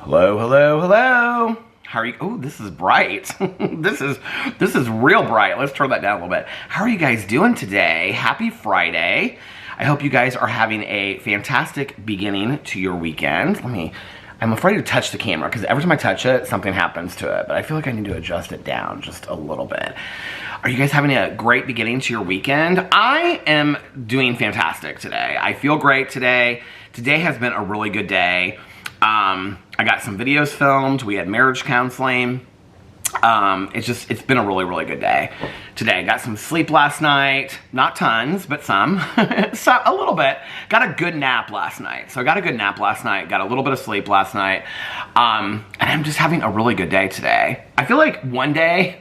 Hello, hello, hello. How are you? Oh, this is bright. this is real bright. Let's turn that down a little bit. How are you guys doing today? Happy Friday. I hope you guys are having a fantastic beginning to your weekend. I'm afraid to touch the camera because every time I touch it, something happens to it, but I feel like I need to adjust it down just a little bit. Are you guys having a great beginning to your weekend? I am doing fantastic today. I feel great today. Today has been a really good day. I got some videos filmed. We had marriage counseling. It's been a really, really good day today. I got some sleep last night. Not tons, but some. A little bit. Got a good nap last night. So I got a good nap last night. Got a little bit of sleep last night. And I'm just having a really good day today. I feel like one day,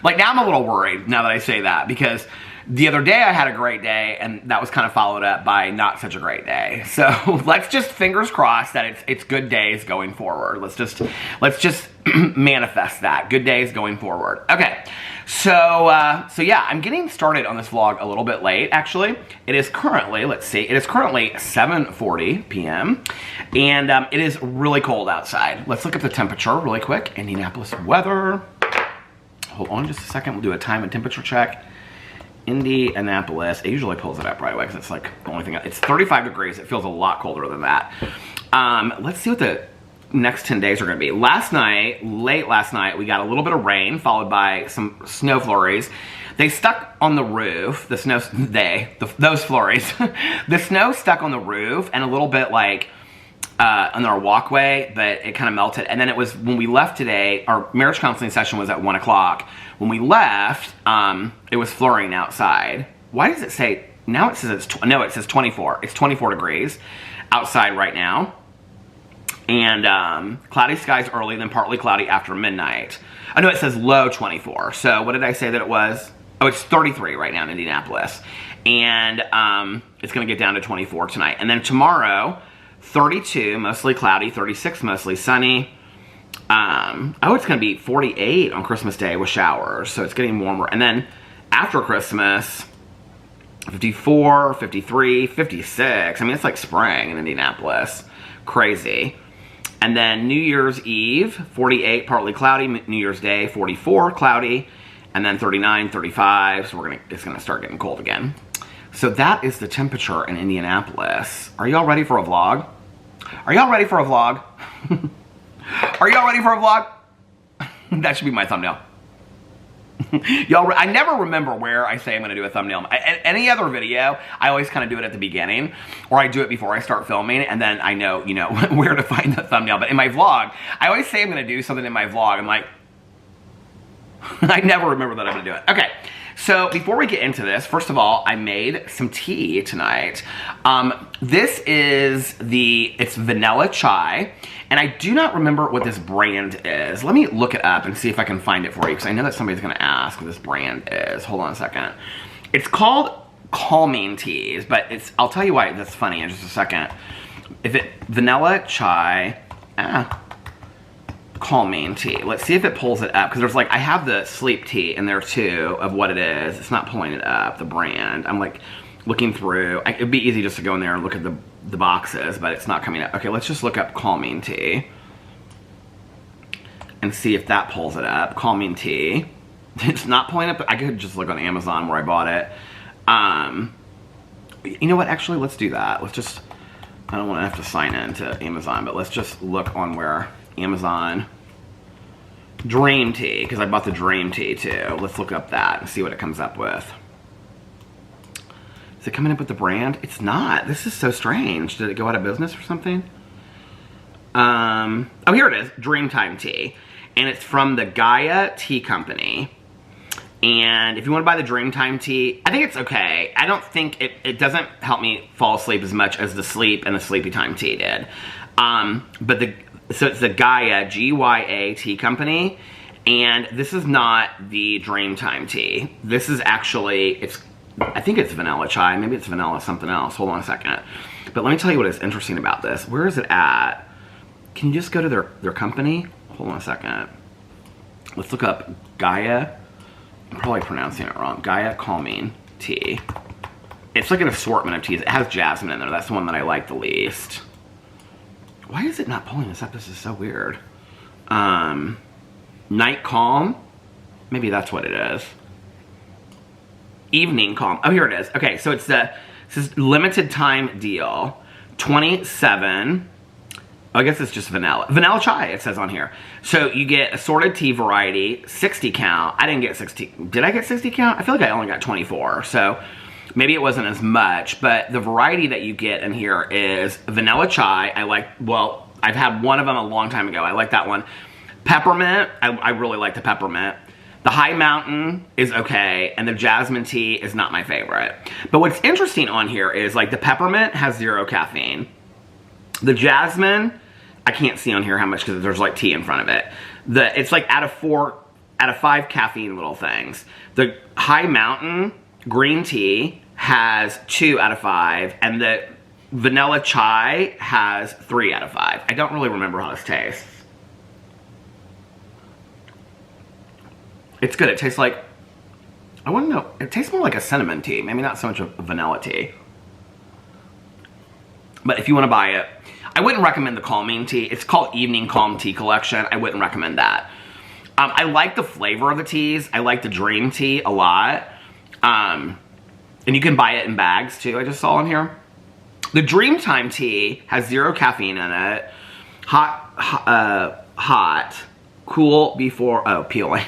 like now I'm a little worried now that I say that, because the other day I had a great day, and that was kind of followed up by not such a great day. So let's just fingers crossed that it's good days going forward. Let's just manifest that. Good days going forward. Okay, so yeah, I'm getting started on this vlog a little bit late, actually. It is currently, it is currently 7:40 p.m. and it is really cold outside. Let's look at the temperature really quick. Indianapolis weather. Hold on just a second. We'll do a time and temperature check. Indianapolis, it usually pulls it up right away because it's like the only thing. It's 35 degrees. It feels a lot colder than that. Let's see what the next 10 days are going to be. Late last night, we got a little bit of rain followed by some snow flurries. They stuck on the roof. Those flurries. The snow stuck on the roof and a little bit like on our walkway, but it kind of melted. And then it was when we left today, our marriage counseling session was at 1 o'clock. When we left, it was flurrying outside. Why does it say, now it says it says 24. It's 24 degrees outside right now. And cloudy skies early, then partly cloudy after midnight. I know it says low 24. So what did I say that it was? Oh, it's 33 right now in Indianapolis. And it's going to get down to 24 tonight. And then tomorrow, 32, mostly cloudy, 36, mostly sunny. It's going to be 48 on Christmas Day with showers, so it's getting warmer. And then after Christmas, 54, 53, 56. I mean, it's like spring in Indianapolis. Crazy. And then New Year's Eve, 48, partly cloudy. New Year's Day, 44, cloudy. And then 39, 35, so it's going to start getting cold again. So that is the temperature in Indianapolis. Are y'all ready for a vlog? Are y'all ready for a vlog? Are y'all ready for a vlog? That should be my thumbnail. Y'all, I never remember where I say I'm going to do a thumbnail. Any other video, I always kind of do it at the beginning, or I do it before I start filming, and then I know, where to find the thumbnail. But in my vlog, I always say I'm going to do something in my vlog. I'm like, I never remember that I'm going to do it. Okay. So before we get into this, first of all, I made some tea tonight. This is it's vanilla chai, and I do not remember what this brand is. Let me look it up and see if I can find it for you, because I know that somebody's going to ask what this brand is. Hold on a second. It's called Calming Teas, but I'll tell you why that's funny in just a second. Vanilla chai, Calming tea. Let's see if it pulls it up, because I have the sleep tea in there too of what it is. It's not pulling it up, the brand. I'm like looking through. It'd be easy just to go in there and look at the boxes, but it's not coming up. Okay, let's just look up Calming tea and see if that pulls it up. Calming tea. It's not pulling up. I could just look on Amazon where I bought it. You know what? Actually, let's do that. I don't want to have to sign in to Amazon, but let's just look on where Amazon Dream Tea, because I bought the Dream Tea too. Let's look up that and see what it comes up with. Is it coming up with the brand? It's not. This is so strange. Did it go out of business or something? Oh, here it is. Dreamtime Tea. And it's from the Gaia Tea Company. And if you want to buy the Dreamtime Tea, I think it's okay. I don't think it doesn't help me fall asleep as much as the Sleep and the Sleepy Time Tea did. So it's the Gaia, G-Y-A Tea Company, and this is not the Dreamtime Tea. This is actually, I think it's vanilla chai. Maybe it's vanilla something else. Hold on a second. But let me tell you what is interesting about this. Where is it at? Can you just go to their company? Hold on a second. Let's look up Gaia. I'm probably pronouncing it wrong. Gaia Calming Tea. It's like an assortment of teas. It has jasmine in there. That's the one that I like the least. Why is it not pulling this up? This is so weird. Night Calm. Maybe that's what it is. Evening Calm. Oh, here it is. Okay, so it's this is limited time deal. 27. I guess it's just vanilla. Vanilla chai, it says on here. So you get assorted tea variety, 60 count. I didn't get 60. Did I get 60 count? I feel like I only got 24. So maybe it wasn't as much. But the variety that you get in here is vanilla chai. I like, well, I've had one of them a long time ago. I like that one. Peppermint. I really like the peppermint. The High Mountain is okay, and the jasmine tea is not my favorite. But what's interesting on here is, like, the peppermint has 0 caffeine. The jasmine, I can't see on here how much because there's, like, tea in front of it. It's, like, out of 5 caffeine little things. The High Mountain green tea has 2 out of 5, and the vanilla chai has 3 out of 5. I don't really remember how this tastes. It's good. It tastes like, I wouldn't know, it tastes more like a cinnamon tea. Maybe not so much a vanilla tea. But if you want to buy it, I wouldn't recommend the calming tea. It's called Evening Calm Tea Collection. I wouldn't recommend that. I like the flavor of the teas. I like the Dream Tea a lot. And you can buy it in bags too, I just saw on here. The Dreamtime tea has 0 caffeine in it. Hot, cool before, oh, peeling.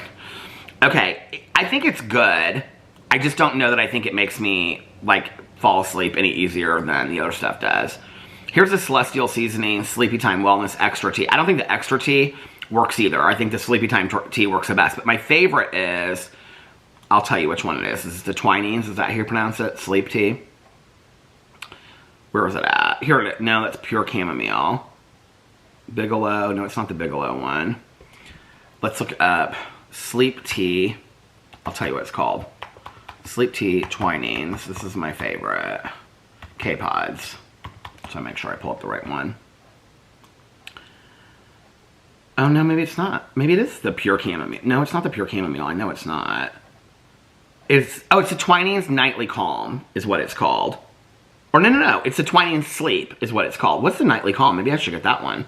Okay, I think it's good. I just don't know that I think it makes me, like, fall asleep any easier than the other stuff does. Here's the Celestial Seasoning Sleepy Time Wellness Extra Tea. I don't think the Extra Tea works either. I think the Sleepy Time tea works the best. But my favorite is, I'll tell you which one it is. This is the Twinings. Is that how you pronounce it? Sleep Tea. Where is it at? Here it is. No, that's Pure Chamomile. Bigelow. No, it's not the Bigelow one. Let's look up Sleep Tea. I'll tell you what it's called. Sleep Tea Twinings. This is my favorite. K-Pods. So I make sure I pull up the right one. Oh no, maybe it's not. Maybe it is the Pure Chamomile. No, it's not the Pure Chamomile. I know it's not. It's the Twinings Nightly Calm is what it's called. Or no. It's the Twinings Sleep is what it's called. What's the Nightly Calm? Maybe I should get that one.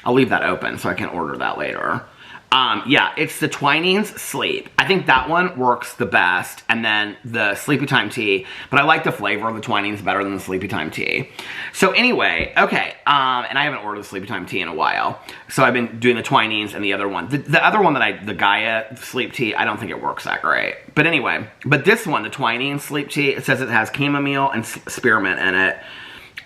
I'll leave that open so I can order that later. Yeah, it's the Twinings Sleep. I think that one works the best, and then the Sleepy Time tea, but I like the flavor of the Twinings better than the Sleepy Time tea. So anyway, okay, and I haven't ordered the Sleepy Time tea in a while, so I've been doing the Twinings and the other one. The other one the Gaia Sleep Tea, I don't think it works that great. But anyway, but this one, the Twinings Sleep Tea, it says it has chamomile and spearmint in it.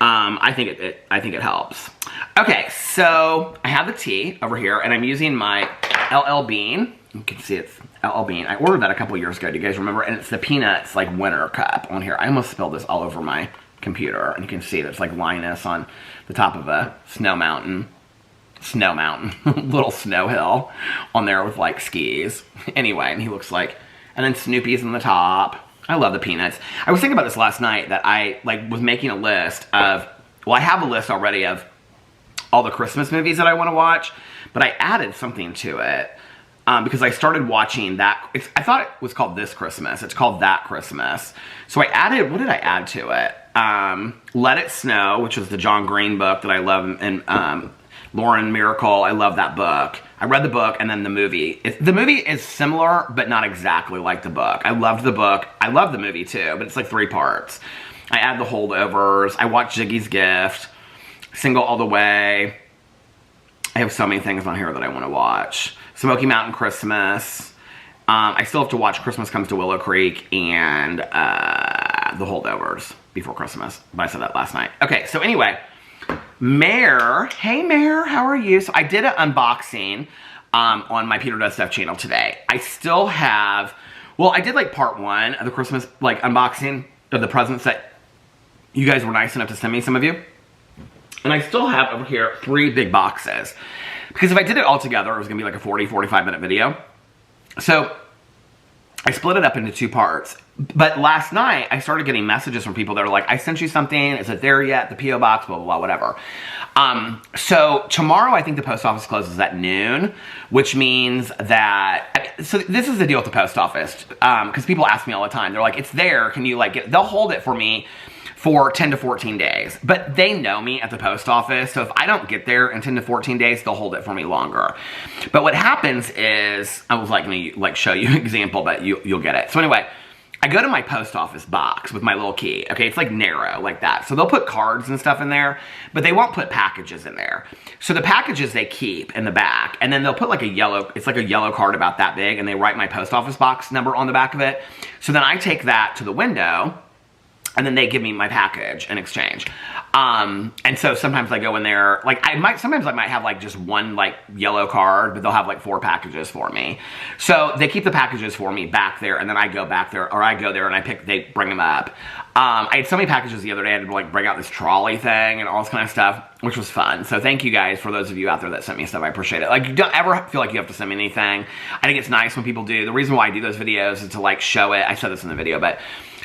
I think it helps. Okay, so I have the tea over here, and I'm using my LL Bean. You can see it's LL Bean. I ordered that a couple years ago. Do you guys remember? And it's the Peanuts, like, winter cup on here. I almost spilled this all over my computer, and you can see there's, like, Linus on the top of a snow mountain, little snow hill on there with, like, skis. Anyway, and he looks like, and then Snoopy's on the top. I love the Peanuts. I was thinking about this last night that I, like, was making a list of, well, I have a list already of all the Christmas movies that I want to watch, but I added something to it because I started watching that. I thought it was called This Christmas. It's called That Christmas. So I added, what did I add to it? Let It Snow, which was the John Green book that I love, and Lauren Miracle. I love that book. I read the book and then the movie. The movie is similar, but not exactly like the book. I loved the book. I love the movie too, but it's like 3 parts. I add The Holdovers. I watched Jiggy's Gift. Single All the Way. I have so many things on here that I want to watch. Smoky Mountain Christmas. I still have to watch Christmas Comes to Willow Creek and The Holdovers before Christmas. But I said that last night. Okay, so anyway, Mare. Hey Mare, how are you? So I did an unboxing on my Peter Does Stuff channel today. I still have, well, I did like part 1 of the Christmas like unboxing of the presents that you guys were nice enough to send me, some of you. And I still have over here 3 big boxes. Because if I did it all together, it was going to be like a 40, 45 minute video. So I split it up into 2 parts. But last night, I started getting messages from people that are like, I sent you something. Is it there yet? The P.O. box, blah, blah, blah, whatever. So tomorrow, I think the post office closes at noon, which means that, so this is the deal with the post office. Because people ask me all the time. They're like, it's there. Can you like get, they'll hold it for me for 10 to 14 days. But they know me at the post office, so if I don't get there in 10 to 14 days, they'll hold it for me longer. But what happens is, I was like going to show you an example, but you'll get it. So anyway, I go to my post office box with my little key. Okay, it's like narrow, like that. So they'll put cards and stuff in there, but they won't put packages in there. So the packages they keep in the back, and then they'll put like it's like a yellow card about that big, and they write my post office box number on the back of it. So then I take that to the window, and then they give me my package in exchange. And so sometimes I go in there, like sometimes I might have like just one like yellow card, but they'll have like 4 packages for me. So they keep the packages for me back there, and then I go back there, or I go there and they bring them up. I had so many packages the other day, I had to like bring out this trolley thing and all this kind of stuff, which was fun. So thank you guys for those of you out there that sent me stuff. I appreciate it. Like, you don't ever feel like you have to send me anything. I think it's nice when people do. The reason why I do those videos is to like show it. I said this in the video, but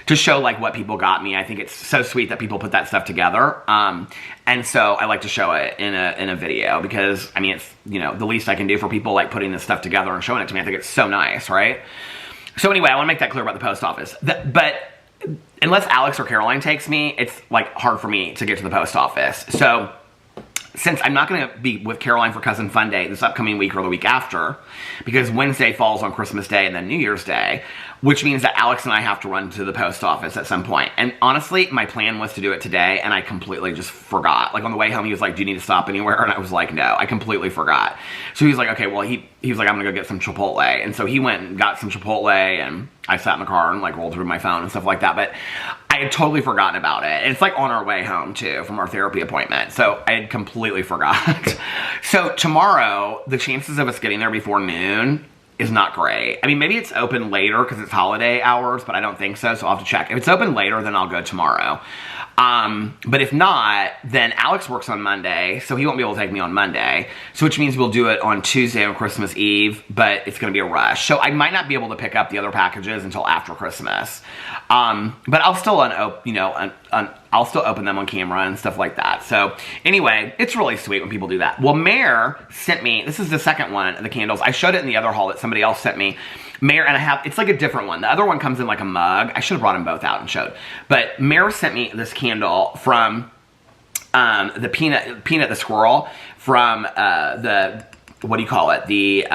to show like what people got me. I think it's so sweet that people put that stuff together. And so I like to show it in a video, because I mean, it's, you know, the least I can do for people like putting this stuff together and showing it to me. I think it's so nice, right? So anyway, I want to make that clear about the post office. But unless Alex or Caroline takes me, it's like hard for me to get to the post office. So since I'm not going to be with Caroline for Cousin Fun Day this upcoming week or the week after, because Wednesday falls on Christmas Day and then New Year's Day, which means that Alex and I have to run to the post office at some point. And honestly, my plan was to do it today, and I completely just forgot. Like on the way home, he was like, do you need to stop anywhere? And I was like, no, I completely forgot. So he was like, okay, well, he was like, I'm going to go get some Chipotle. And so he went and got some Chipotle, and I sat in the car and like rolled through my phone and stuff like that. But I had totally forgotten about it. And it's like on our way home too from our therapy appointment. So I had completely forgot. So tomorrow, the chances of us getting there before noon is not great. I mean, maybe it's open later because it's holiday hours, but I don't think so, so I'll have to check. If it's open later, then I'll go tomorrow. But if not, then Alex works on Monday, so he won't be able to take me on Monday, so which means we'll do it on Tuesday on Christmas Eve, but it's going to be a rush. So I might not be able to pick up the other packages until after Christmas. But I'll still I'll still open them on camera and stuff like that. So anyway, it's really sweet when people do that. Well, Mare sent me, this is the second one of the candles. I showed it in the other haul that somebody else sent me. Mare, and it's like a different one. The other one comes in like a mug. I should have brought them both out and showed. But Mare sent me this candle from the Peanut the Squirrel from the, what do you call it? The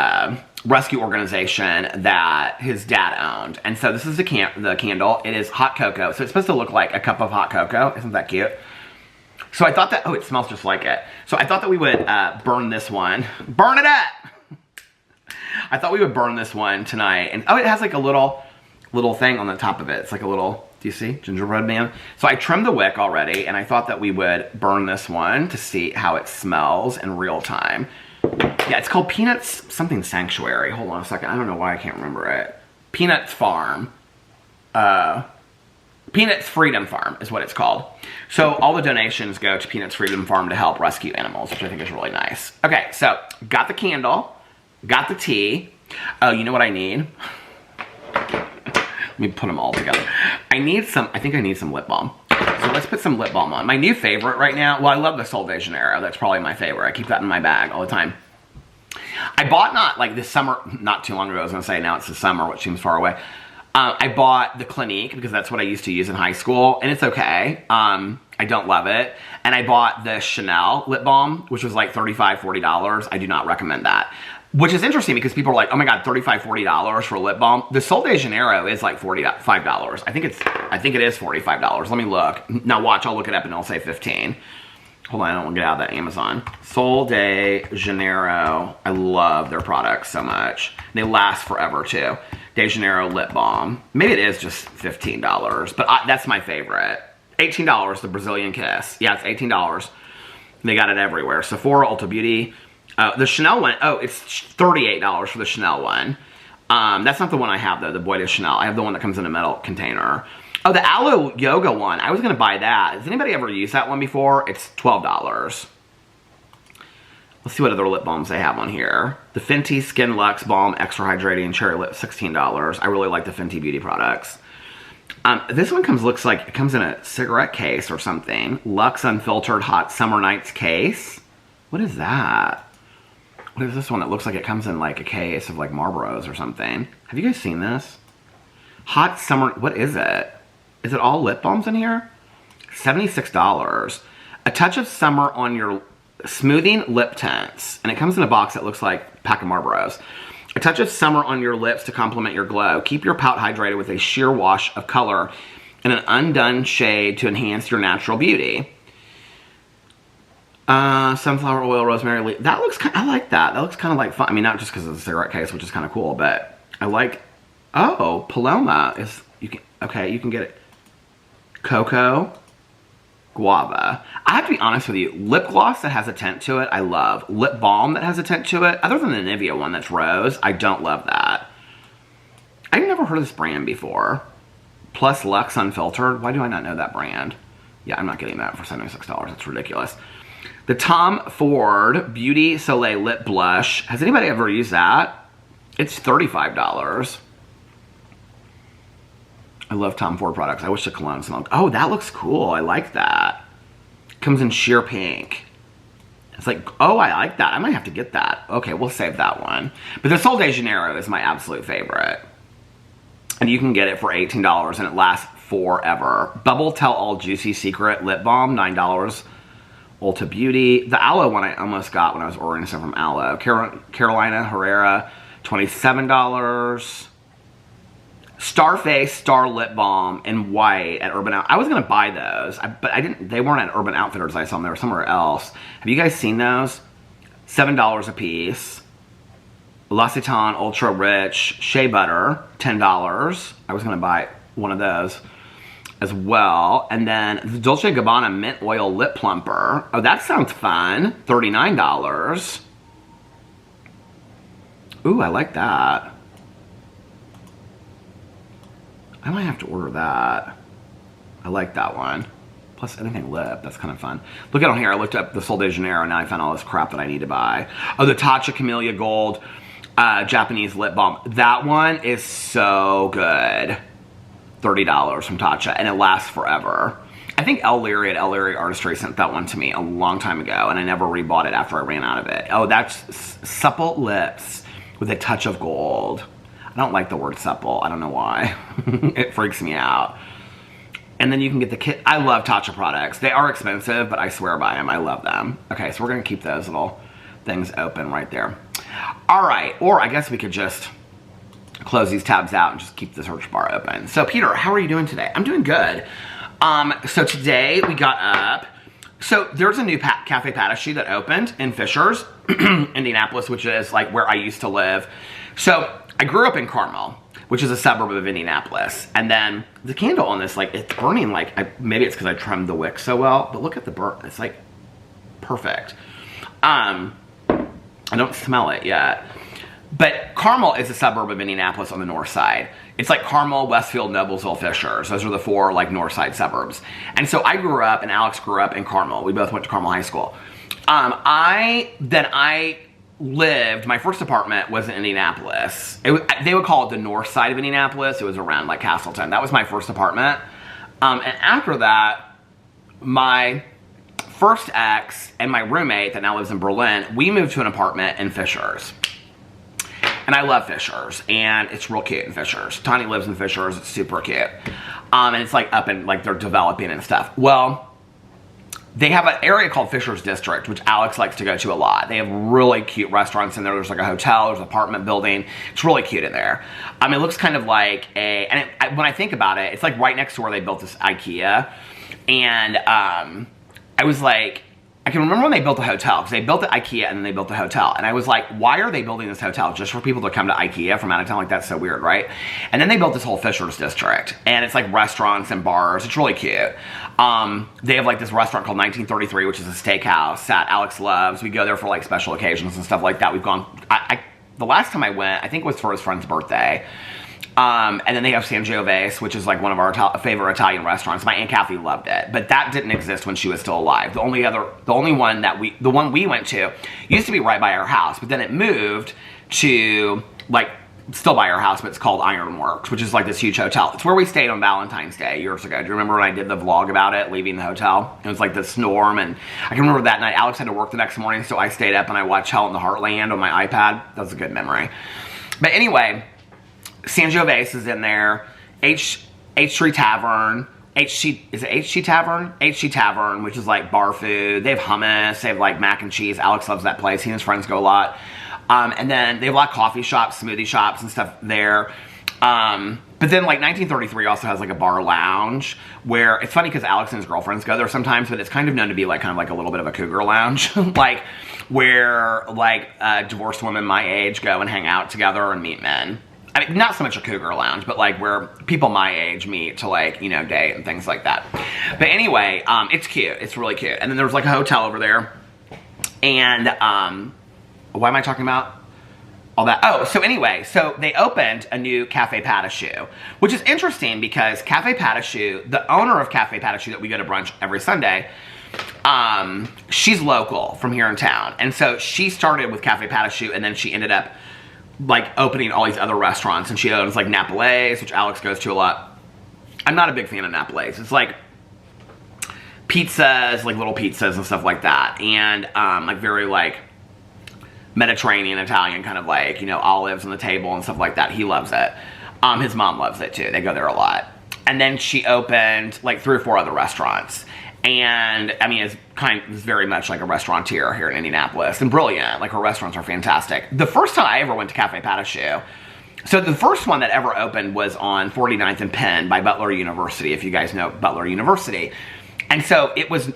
rescue organization that his dad owned. And so this is the candle. It is hot cocoa. So it's supposed to look like a cup of hot cocoa. Isn't that cute? So I thought that, oh, it smells just like it. So I thought that we would burn this one. Burn it up! I thought we would burn this one tonight. And oh, it has like a little thing on the top of it. It's like a little, do you see? Gingerbread man. So I trimmed the wick already, and I thought that we would burn this one to see how it smells in real time. Yeah, it's called Peanuts something Sanctuary. Hold on a second. I don't know why I can't remember it. Peanuts Farm. Peanuts Freedom Farm is what it's called. So all the donations go to Peanuts Freedom Farm to help rescue animals, which I think is really nice. Okay, so got the candle. Got the tea. Oh, you know what I need? Let me put them all together. I think I need some lip balm. So let's put some lip balm on. My new favorite right now, well, I love the Sol de Janeiro. That's probably my favorite. I keep that in my bag all the time. I bought not like this summer, not too long ago, I was gonna say now it's the summer, which seems far away. I bought the Clinique because that's what I used to use in high school, and it's okay. I don't love it. And I bought the Chanel lip balm, which was like $35, $40. I do not recommend that. Which is interesting because people are like, oh my God, $35, $40 for a lip balm. The Sol de Janeiro is like $45. I think it is $45. Let me look. Now watch, I'll look it up and I'll say 15. Hold on, I don't want to get out of that Amazon. Sol de Janeiro. I love their products so much. They last forever too. De Janeiro lip balm. Maybe it is just $15, but that's my favorite. $18, the Brazilian Kiss. Yeah, it's $18. They got it everywhere. Sephora, Ulta Beauty. The Chanel one, oh, it's $38 for the Chanel one. That's not the one I have though, the Boy de Chanel. I have the one that comes in a metal container. Oh, the Aloe Yoga one. I was going to buy that. Has anybody ever used that one before? It's $12. Let's see what other lip balms they have on here. The Fenty Skin Luxe Balm Extra Hydrating Cherry Lip, $16. I really like the Fenty Beauty products. This one looks like it comes in a cigarette case or something. Luxe Unfiltered Hot Summer Nights case. What is that? What is this one that looks like it comes in like a case of like Marlboros or something? Have you guys seen this? Hot Summer, what is it? Is it all lip balms in here? $76. A touch of summer on your smoothing lip tints. And it comes in a box that looks like a pack of Marlboros. A touch of summer on your lips to complement your glow. Keep your pout hydrated with a sheer wash of color and an undone shade to enhance your natural beauty. Sunflower oil, rosemary leaf. That looks kind, I like that. That looks kind of like fun. I mean, not just because of the cigarette case, which is kind of cool, but I like, oh, Paloma is, you can, okay, you can get it. Cocoa, guava. I have to be honest with you, lip gloss that has a tint to it, I love. Lip balm that has a tint to it, other than the Nivea one that's rose, I don't love that. I've never heard of this brand before. Plus Luxe Unfiltered. Why do I not know that brand? Yeah, I'm not getting that for $76. That's ridiculous. The Tom Ford Beauty Soleil Lip Blush. Has anybody ever used that? It's $35. I love Tom Ford products. I wish the cologne smelled. Oh, that looks cool. I like that. Comes in sheer pink. It's like, oh, I like that. I might have to get that. Okay, we'll save that one. But the Sol de Janeiro is my absolute favorite. And you can get it for $18 and it lasts forever. Bubble Tell All Juicy Secret Lip Balm, $9. Ulta Beauty. The Aloe one I almost got when I was ordering stuff from Aloe. Carolina Herrera, $27. Starface Star Lip Balm in white at Urban Outfitters. I was going to buy those, but I didn't. They weren't at Urban Outfitters. I saw them. They were somewhere else. Have you guys seen those? $7 a piece. L'Occitane Ultra Rich Shea Butter, $10. I was going to buy one of those as well. And then the Dolce & Gabbana Mint Oil Lip Plumper. Oh, that sounds fun. $39. Ooh, I like that. I might have to order that. I like that one. Plus anything lip, that's kind of fun. Look at on here, I looked up the Sol de Janeiro and now I found all this crap that I need to buy. Oh, the Tatcha Camellia Gold Japanese Lip Balm. That one is so good. $30 from Tatcha and it lasts forever. I think El Leary at El Leary Artistry sent that one to me a long time ago and I never rebought it after I ran out of it. Oh, that's supple lips with a touch of gold. I don't like the word supple. I don't know why. It freaks me out. And then you can get the kit. I love Tatcha products. They are expensive, but I swear by them. I love them. Okay, so we're going to keep those little things open right there. All right, or I guess we could just close these tabs out and just keep the search bar open. So Peter, how are you doing today? I'm doing good. So today we got up. So there's a new Cafe Patache that opened in Fishers, Indianapolis, which is like where I used to live. So I grew up in Carmel, which is a suburb of Indianapolis. And then the candle on this, like, it's burning like, maybe it's because I trimmed the wick so well, but look at the burn. It's like perfect. I don't smell it yet. But Carmel is a suburb of Indianapolis on the north side. It's like Carmel, Westfield, Noblesville, Fishers. Those are the four like north side suburbs. And so I grew up and Alex grew up in Carmel. We both went to Carmel High School. I lived, my first apartment was in Indianapolis. They would call it the north side of Indianapolis. It was around like Castleton. That was my first apartment. And after that, my first ex and my roommate that now lives in Berlin, we moved to an apartment in Fishers. And I love Fishers, and it's real cute in Fishers. Tani lives in Fishers, it's super cute. And it's like up and like they're developing and stuff. Well, they have an area called Fishers District, which Alex likes to go to a lot. They have really cute restaurants in there. There's like a hotel, there's an apartment building. It's really cute in there. It looks kind of like when I think about it, it's like right next to where they built this IKEA. And I was like, I can remember when they built the hotel, because they built the IKEA and then they built the hotel. And I was like, why are they building this hotel? Just for people to come to IKEA from out of town? Like, that's so weird, right? And then they built this whole Fishers District. And it's like restaurants and bars. It's really cute. They have like this restaurant called 1933, which is a steakhouse that Alex loves. We go there for like special occasions and stuff like that. We've gone, the last time I went, I think it was for his friend's birthday. And then they have Sangiovese, which is like one of our favorite Italian restaurants. My Aunt Kathy loved it, but that didn't exist when she was still alive. The one we went to used to be right by our house, but then it moved to like still by our house, but it's called Ironworks, which is like this huge hotel. It's where we stayed on Valentine's Day years ago. Do you remember when I did the vlog about it, leaving the hotel? It was like the storm, and I can remember that night Alex had to work the next morning, so I stayed up and I watched Hell in the Heartland on my iPad. That was a good memory. But anyway, Sangiovese is in there, H Tree Tavern, is it HT Tavern? HT Tavern, which is like bar food. They have hummus. They have like mac and cheese. Alex loves that place. He and his friends go a lot. And then they have a lot of coffee shops, smoothie shops and stuff there. But then like 1933 also has like a bar lounge where it's funny because Alex and his girlfriends go there sometimes, but it's kind of known to be like kind of like a little bit of a cougar lounge, like where like divorced women my age go and hang out together and meet men. I mean, not so much a cougar lounge, but like where people my age meet to like, you know, date and things like that. But anyway, it's cute. It's really cute. And then there's like a hotel over there. And why am I talking about all that? Oh, so anyway, so they opened a new Cafe Pas de Choux, which is interesting because Cafe Pas de Choux, the owner of Cafe Pas de Choux that we go to brunch every Sunday, she's local from here in town. And so she started with Cafe Pas de Choux and then she ended up like opening all these other restaurants, and she owns like Napolés, which Alex goes to a lot. I'm not a big fan of Napolés. It's like pizzas, like little pizzas and stuff like that, and like very like Mediterranean Italian kind of like, you know, olives on the table and stuff like that. He loves it. His mom loves it too. They go there a lot. And then she opened like 3 or 4 other restaurants. And I mean, it's very much like a restaurateur here in Indianapolis, and brilliant. Like her restaurants are fantastic. The first time I ever went to Cafe Pas de Choux, so the first one that ever opened was on 49th and Penn by Butler University, if you guys know Butler University. And so it was,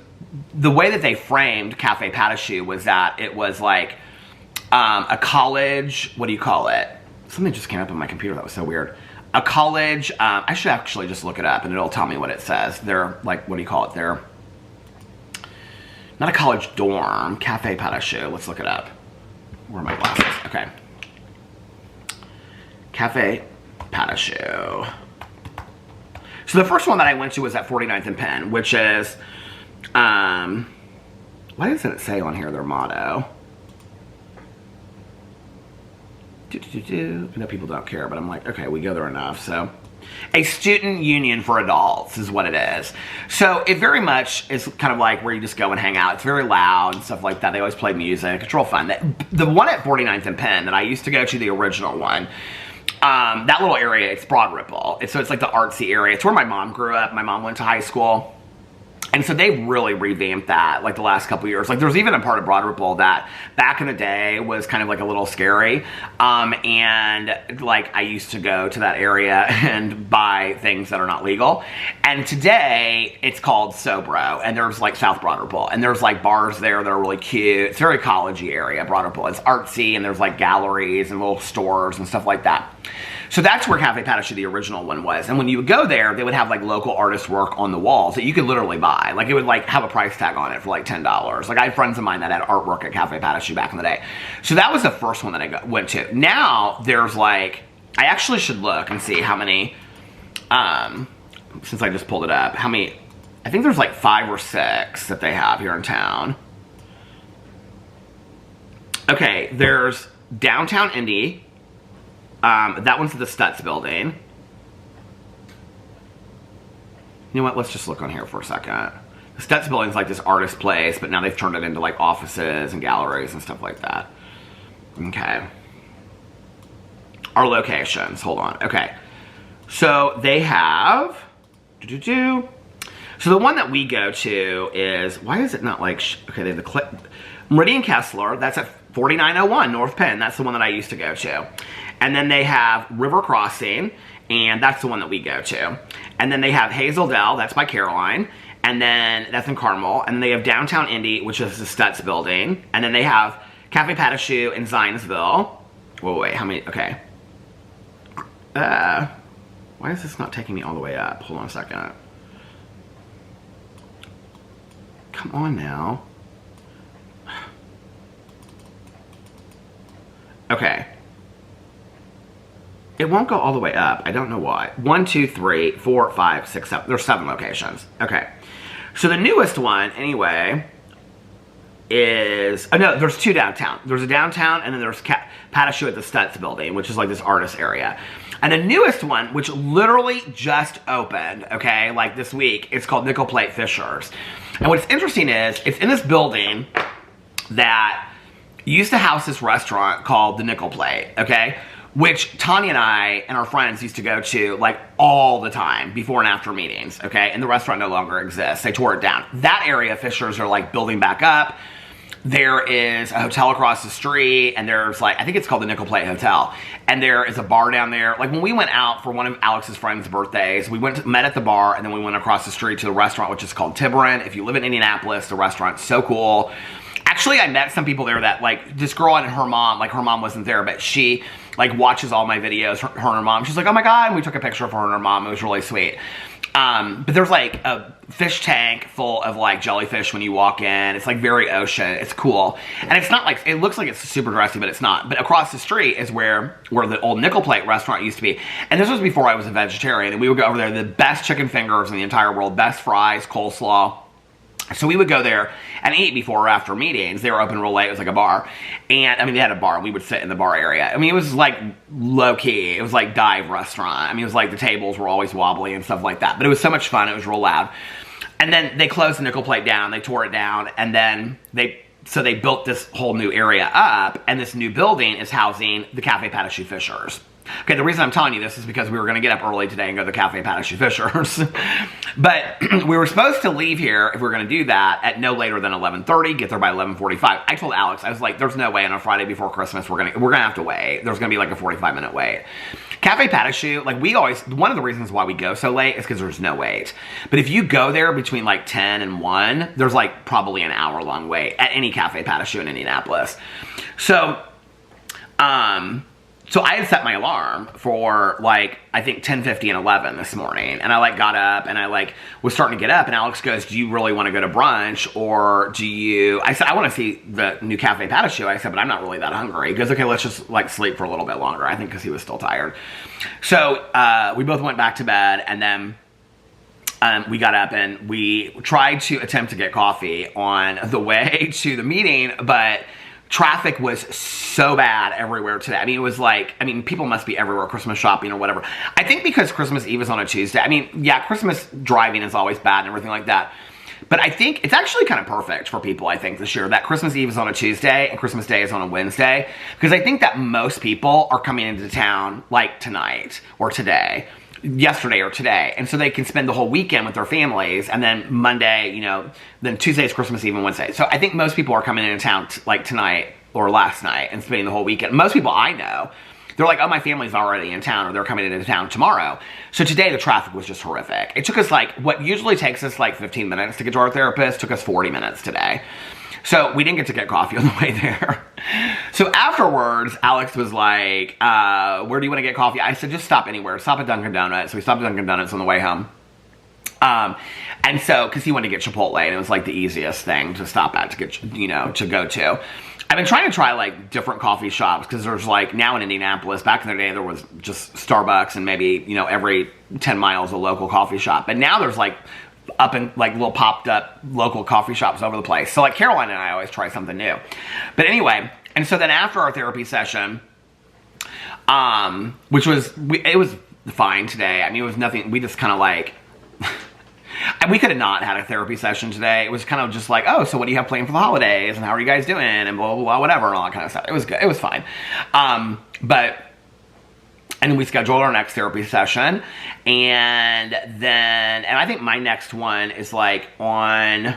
the way that they framed Cafe Pas de Choux was that it was like a college, what do you call it? Something just came up on my computer that was so weird. A college, I should actually just look it up and it'll tell me what it says. They're like, what do you call it? They're not a college dorm. Cafe Pas de Choux. Let's look it up. Where are my glasses? Okay. Cafe Pas de Choux. So the first one that I went to was at 49th and Penn, which is, why doesn't it say on here their motto? I know people don't care, but I'm like, okay, we go there enough, so. A student union for adults is what it is. So it very much is kind of like where you just go and hang out. It's very loud and stuff like that. They always play music. It's real fun. The one at 49th and Penn that I used to go to, the original one, that little area, it's Broad Ripple. So it's like the artsy area. It's where my mom grew up. My mom went to high school. And so they really revamped that like the last couple years. Like there's even a part of Broad Ripple that back in the day was kind of like a little scary. And like I used to go to that area and buy things that are not legal. And today it's called Sobro, and there's like South Broad Ripple, and there's like bars there that are really cute. It's a very college-y area, Broad Ripple. It's artsy, and there's like galleries and little stores and stuff like that. So that's where Cafe Pas de Choux, the original one, was. And when you would go there, they would have like local artist work on the walls that you could literally buy. Like it would like have a price tag on it for like $10. Like I had friends of mine that had artwork at Cafe Pas de Choux back in the day. So that was the first one that I went to. Now there's like, I actually should look and see how many, since I just pulled it up, how many, I think there's like 5 or 6 that they have here in town. Okay, there's Downtown Indy. That one's at the Stutz building. You know what? Let's just look on here for a second. The Stutz building's like this artist place, but now they've turned it into like offices and galleries and stuff like that. Okay. Our locations. Hold on. Okay. So they have... So the one that we go to is... Why is it not like... Okay, they have the... Meridian Kessler. That's at 4901 North Penn. That's the one that I used to go to. And then they have River Crossing, and that's the one that we go to. And then they have Hazel Dell, that's by Caroline, and then that's in Carmel. And then they have Downtown Indy, which is the Stutz building. And then they have Cafe Pas de Choux in Zionsville. Whoa, wait, how many? Okay. Why is this not taking me all the way up? Hold on a second. Come on now. Okay. It won't go all the way up. I don't know why. 1, 2, 3, 4, 5, 6, 7. There's 7 locations. Okay. So the newest one, anyway, is... Oh, no, there's 2 downtown. There's a downtown, and then there's Pas de Choux at the Stutz building, which is like this artist area. And the newest one, which literally just opened, okay, like this week, it's called Nickel Plate Fishers. And what's interesting is, it's in this building that used to house this restaurant called the Nickel Plate, okay? which Tanya and I and our friends used to go to like all the time before and after meetings, okay? And the restaurant no longer exists. They tore it down. That area, Fishers are like building back up. There is a hotel across the street, and there's like, I think it's called the Nickel Plate Hotel, and there is a bar down there. Like when we went out for one of Alex's friends' birthdays, we met at the bar, and then we went across the street to the restaurant, which is called Tiburon. If you live in Indianapolis, the restaurant's so cool. Actually, I met some people there that, like, this girl and her mom, like, her mom wasn't there, but she, like, watches all my videos, her and her mom. She's like, oh my God, and we took a picture of her and her mom. It was really sweet. But there's, like, a fish tank full of, like, jellyfish when you walk in. It's, like, very ocean. It's cool. And it's not, like, it looks like it's super dressy, but it's not. But across the street is where the old Nickel Plate restaurant used to be. And this was before I was a vegetarian. And we would go over there, the best chicken fingers in the entire world, best fries, coleslaw. So we would go there and eat before or after meetings. They were open real late. It was like a bar. And, I mean, they had a bar. We would sit in the bar area. I mean, it was, like, low-key. It was, like, dive restaurant. I mean, it was, like, the tables were always wobbly and stuff like that. But it was so much fun. It was real loud. And then they closed the Nickel Plate down. They tore it down. And then they built this whole new area up. And this new building is housing the Cafe Pas de Choux Fishers. Okay, the reason I'm telling you this is because we were going to get up early today and go to the Cafe Pas de Choux Fishers. But we were supposed to leave here, if we were going to do that, at no later than 11:30, get there by 11:45. I told Alex, I was like, there's no way on a Friday before Christmas we're gonna have to wait. There's going to be like a 45-minute wait. Cafe Pas de Choux, like one of the reasons why we go so late is because there's no wait. But if you go there between like 10 and 1, there's like probably an hour-long wait at any Cafe Pas de Choux in Indianapolis. So I had set my alarm for, like, I think 10:50 and 11 this morning. And I, like, got up and I, like, was starting to get up. And Alex goes, do you really want to go to brunch? Or do you... I said, I want to see the new Cafe Pas de Choux. I said, but I'm not really that hungry. He goes, okay, let's just, like, sleep for a little bit longer. I think because he was still tired. So we both went back to bed. And then we got up and we tried to attempt to get coffee on the way to the meeting. But... traffic was so bad everywhere today. I mean, it was like, I mean, people must be everywhere Christmas shopping or whatever. I think because Christmas Eve is on a Tuesday. I mean, yeah, Christmas driving is always bad and everything like that. But I think it's actually kind of perfect for people, I think, this year, that Christmas Eve is on a Tuesday and Christmas Day is on a Wednesday. Because I think that most people are coming into town, like, tonight or today. Yesterday or today, and so they can spend the whole weekend with their families, and then Monday, you know, then Tuesday's Christmas Eve and Wednesday. So I think most people are coming into town like tonight or last night and spending the whole weekend. Most people I know, they're like, oh, my family's already in town, or they're coming into town tomorrow. So today the traffic was just horrific. It took us like, what usually takes us like 15 minutes to get to our therapist, took us 40 minutes today. So we didn't get to get coffee on the way there. So afterwards, Alex was like, where do you want to get coffee? I said, just stop anywhere. Stop at Dunkin' Donuts. So we stopped at Dunkin' Donuts on the way home. And so, because he wanted to get Chipotle, and it was like the easiest thing to stop at to get, you know, to go to. I've been trying to try like different coffee shops because there's like now in Indianapolis, back in the day there was just Starbucks and maybe, you know, every 10 miles a local coffee shop. But now there's like up in like little popped up local coffee shops over the place. So like Caroline and I always try something new. But anyway, and so then after our therapy session, which was, it was fine today. I mean, it was nothing, we just kind of like, and we could have not had a therapy session today. It was kind of just like, oh, so what do you have planned for the holidays? And how are you guys doing? And blah, blah, blah, whatever, and all that kind of stuff. It was good. It was fine. And we scheduled our next therapy session. And then, and I think my next one is like on,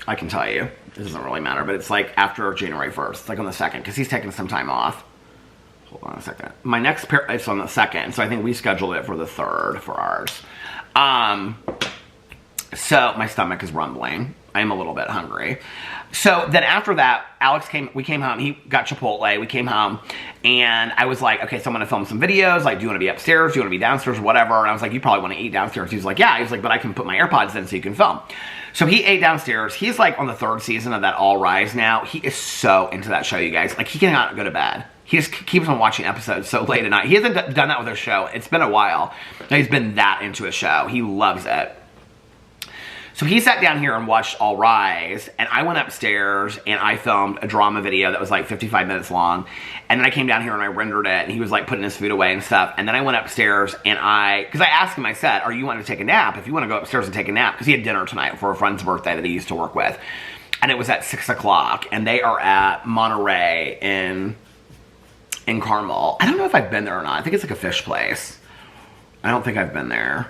I can tell you, it doesn't really matter, but it's like after January 1st, like on the 2nd, because he's taking some time off. Hold on a second. My next pair, it's on the 2nd, so I think we scheduled it for the 3rd for ours. So my stomach is rumbling. I'm a little bit hungry. So then after that, we came home, he got Chipotle, we came home, and I was like, okay, so I'm gonna film some videos, like, do you wanna be upstairs, do you wanna be downstairs, or whatever, and I was like, you probably wanna eat downstairs. He was like, yeah, he was like, but I can put my AirPods in so you can film. So he ate downstairs. He's like on the 3rd season of that All Rise now. He is so into that show, you guys. Like, he cannot go to bed. He just keeps on watching episodes so late at night. He hasn't done that with his show. It's been a while. He's been that into his show. He loves it. So he sat down here and watched All Rise, and I went upstairs and I filmed a drama video that was like 55 minutes long, and then I came down here and I rendered it, and he was like putting his food away and stuff, and then I went upstairs and because I asked him, I said, are you wanting to take a nap? If you want to go upstairs and take a nap, because he had dinner tonight for a friend's birthday that he used to work with, and it was at 6 o'clock, and they are at Monterey in in Carmel. I don't know if I've been there or not. I think it's like a fish place. I don't think I've been there.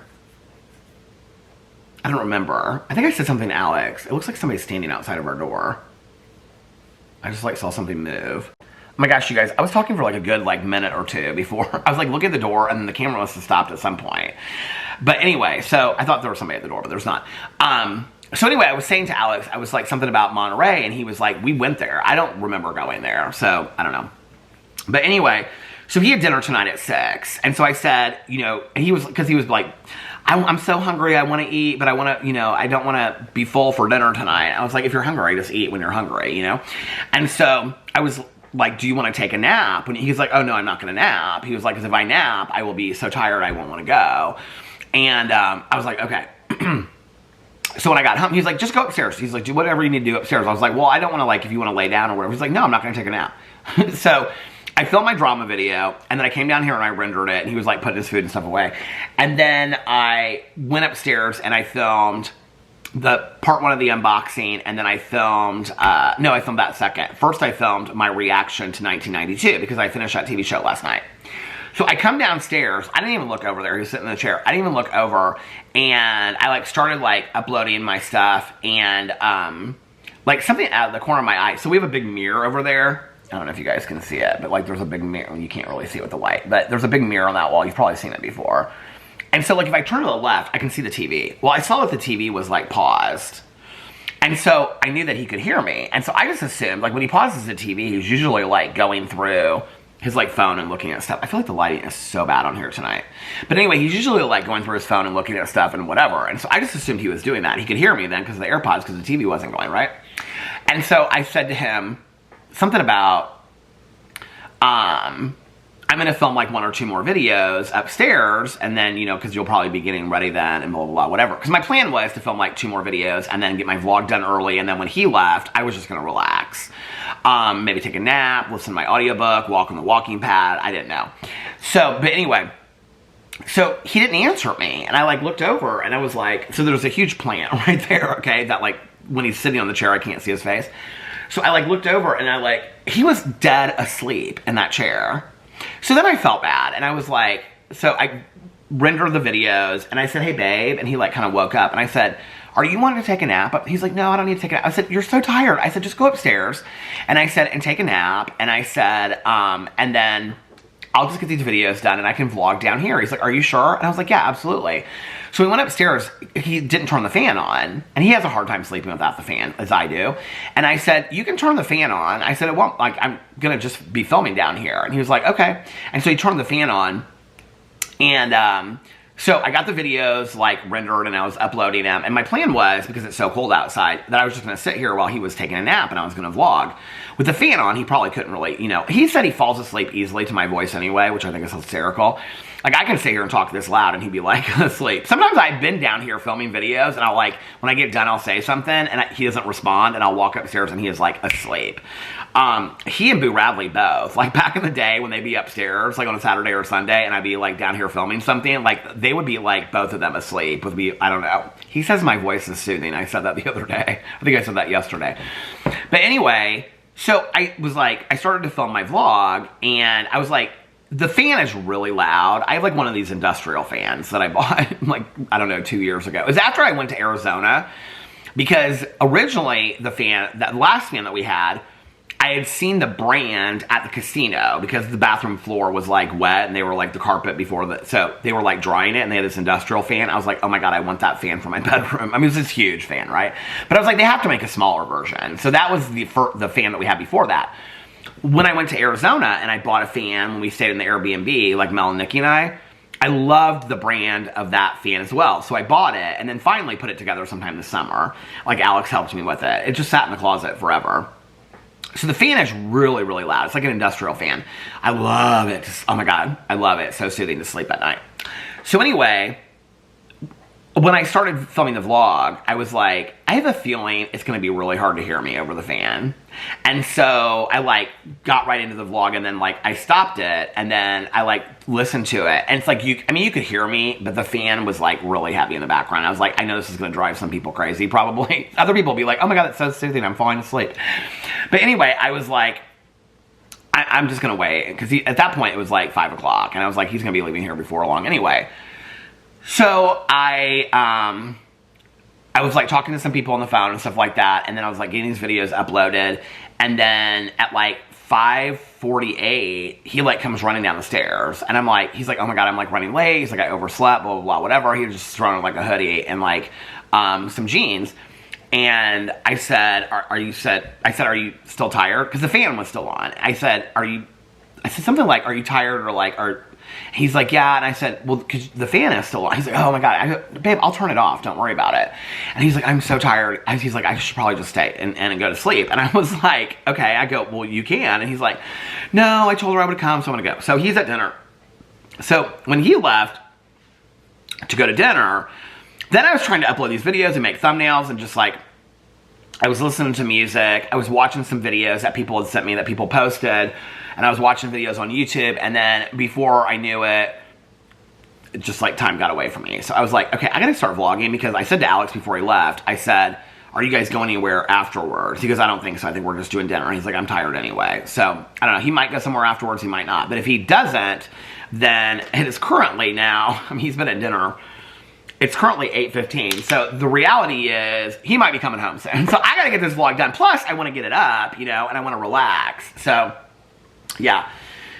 I don't remember. I think I said something to Alex. It looks like somebody's standing outside of our door. I just like saw something move. Oh my gosh, you guys, I was talking for like a good like minute or two before. I was like looking at the door and then the camera must have stopped at some point. But anyway, so I thought there was somebody at the door, but there's not. So anyway, I was saying to Alex, I was like something about Monterey, and he was like, we went there. I don't remember going there, so I don't know. But anyway, so he had dinner tonight at 6. And so I said, you know, and he was, because he was like, I'm so hungry, I want to eat, but I want to, you know, I don't want to be full for dinner tonight. I was like, if you're hungry, just eat when you're hungry, you know? And so I was like, do you want to take a nap? And he's like, oh no, I'm not going to nap. He was like, because if I nap, I will be so tired I won't want to go. And I was like, okay. So when I got home, he's like, just go upstairs. He's like, do whatever you need to do upstairs. I was like, well, I don't want to, like, if you want to lay down or whatever. He's like, no, I'm not going to take a nap. So I filmed my drama video, and then I came down here and I rendered it, and he was like putting his food and stuff away. And then I went upstairs and I filmed the part 1 of the unboxing, and then I filmed, no, I filmed that second. First I filmed my reaction to 1992 because I finished that TV show last night. So I come downstairs, I didn't even look over there, he was sitting in the chair, I didn't even look over, and I like started like uploading my stuff, and like something out of the corner of my eye, so we have a big mirror over there, I don't know if you guys can see it, but like there's a big mirror, you can't really see it with the light, but there's a big mirror on that wall, you've probably seen it before, and so like if I turn to the left, I can see the TV, well I saw that the TV was like paused, and so I knew that he could hear me, and so I just assumed, like when he pauses the TV, he's usually like going through his like phone and looking at stuff. I feel like the lighting is so bad on here tonight. But anyway, he's usually like going through his phone and looking at stuff and whatever. And so I just assumed he was doing that. He could hear me then because of the AirPods, because the TV wasn't going, right? And so I said to him something about, I'm going to film like 1 or 2 more videos upstairs, and then, you know, because you'll probably be getting ready then and blah, blah, blah, whatever. Because my plan was to film like 2 more videos and then get my vlog done early, and then when he left, I was just going to relax. Maybe take a nap, listen to my audiobook, walk on the walking pad, I didn't know. So, but anyway, so he didn't answer me, and I like looked over, and I was like, so there's a huge plant right there, okay, that like, when he's sitting on the chair, I can't see his face. So I like looked over, and I like, he was dead asleep in that chair. So then I felt bad, and I was like, so I rendered the videos, and I said, hey babe, and he like kind of woke up, and I said, are you wanting to take a nap? He's like, no, I don't need to take a nap. I said, you're so tired. I said, just go upstairs. And I said, and take a nap. And I said, and then I'll just get these videos done and I can vlog down here. He's like, are you sure? And I was like, yeah, absolutely. So we went upstairs. He didn't turn the fan on, and he has a hard time sleeping without the fan, as I do. And I said, you can turn the fan on. I said, it won't, like, I'm going to just be filming down here. And he was like, okay. And so he turned the fan on, and so I got the videos like rendered and I was uploading them, and my plan was, because it's so cold outside, that I was just going to sit here while he was taking a nap and I was going to vlog. With the fan on, he probably couldn't really, you know, he said he falls asleep easily to my voice anyway, which I think is hysterical. Like, I can sit here and talk this loud and he'd be like asleep. Sometimes I've been down here filming videos and I'll like, when I get done, I'll say something and he doesn't respond, and I'll walk upstairs and he is like asleep. He and Boo Radley both, like back in the day when they'd be upstairs, like on a Saturday or Sunday, and I'd be like down here filming something, like they would be like both of them asleep with me. I don't know. He says my voice is soothing. I said that the other day. I think I said that yesterday. But anyway, so I was like, I started to film my vlog, and I was like, the fan is really loud. I have like one of these industrial fans that I bought like, I don't know, 2 years ago. It was after I went to Arizona, because originally the fan, that last fan that we had, I had seen the brand at the casino because the bathroom floor was like wet and they were like the carpet before the, so they were like drying it, and they had this industrial fan. I was like, oh my God, I want that fan for my bedroom. I mean, it was this huge fan, right? But I was like, they have to make a smaller version. So that was the fan that we had before that. When I went to Arizona and I bought a fan when we stayed in the Airbnb, like Mel and Nikki and I loved the brand of that fan as well. So I bought it and then finally put it together sometime this summer. Like Alex helped me with it. It just sat in the closet forever. So the fan is really, really loud. It's like an industrial fan. I love it. Oh my God, I love it. It's so soothing to sleep at night. So anyway, when I started filming the vlog, I was like, I have a feeling it's going to be really hard to hear me over the fan. And so I like got right into the vlog, and then like I stopped it, and then I like listened to it. And it's like, I mean, you could hear me, but the fan was like really heavy in the background. I was like, I know this is going to drive some people crazy probably. Other people will be like, oh my God, it's so soothing, I'm falling asleep. But anyway, I was like, I'm just going to wait. Because at that point, it was like 5 o'clock. And I was like, he's going to be leaving here before long anyway. So I was like talking to some people on the phone and stuff like that. And then I was like getting these videos uploaded. And then at like 5:48, he like comes running down the stairs. And I'm like, he's like, oh my God, I'm like running late. He's like, I overslept, blah, blah, blah, whatever. He was just throwing like a hoodie and like some jeans. And I said, are you still tired? Because the fan was still on. I said something like, are you tired? Or like, he's like, yeah. And I said, well, because the fan is still on. He's like, oh my God. Babe, I'll turn it off. Don't worry about it. And he's like, I'm so tired. He's like, I should probably just stay and go to sleep. And I was like, okay. I go, well, you can. And he's like, no, I told her I would come, so I'm going to go. So he's at dinner. So when he left to go to dinner, then I was trying to upload these videos and make thumbnails and just like, I was listening to music. I was watching some videos that people had sent me that people posted. And I was watching videos on YouTube. And then before I knew it, just like time got away from me. So I was like, okay, I gotta start vlogging, because I said to Alex before he left, I said, are you guys going anywhere afterwards? He goes, I don't think so. I think we're just doing dinner. And he's like, I'm tired anyway. So I don't know. He might go somewhere afterwards. He might not. But if he doesn't, then it is currently now, I mean, he's been at dinner. It's currently 8:15, so the reality is he might be coming home soon. So I gotta get this vlog done. Plus, I wanna get it up, you know, and I wanna relax. So, yeah.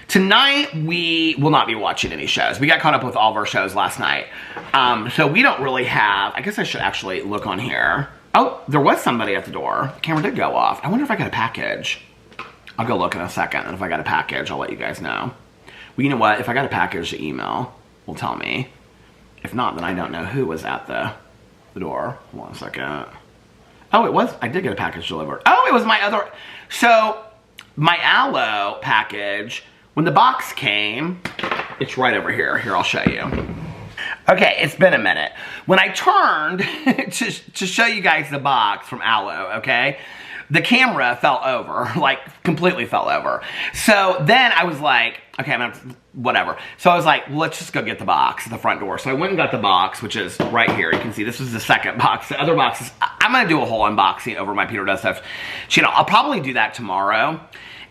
Tonight, we will not be watching any shows. We got caught up with all of our shows last night. So we don't really have, I guess I should actually look on here. Oh, there was somebody at the door. The camera did go off. I wonder if I got a package. I'll go look in a second, and if I got a package, I'll let you guys know. Well, you know what? If I got a package, the email will tell me. If not, then I don't know who was at the door. Hold on a second. Oh, it was. I did get a package delivered. Oh, it was my other. So, my aloe package, when the box came, it's right over here. Here, I'll show you. Okay, it's been a minute. When I turned to show you guys the box from Aloe, okay, the camera fell over, like completely fell over. So then I was like, okay, I'm gonna, whatever. So I was like, let's just go get the box at the front door. So I went and got the box, which is right here. You can see this was the second box. The other boxes, I'm gonna do a whole unboxing over my Peter Does Stuff channel. I'll probably do that tomorrow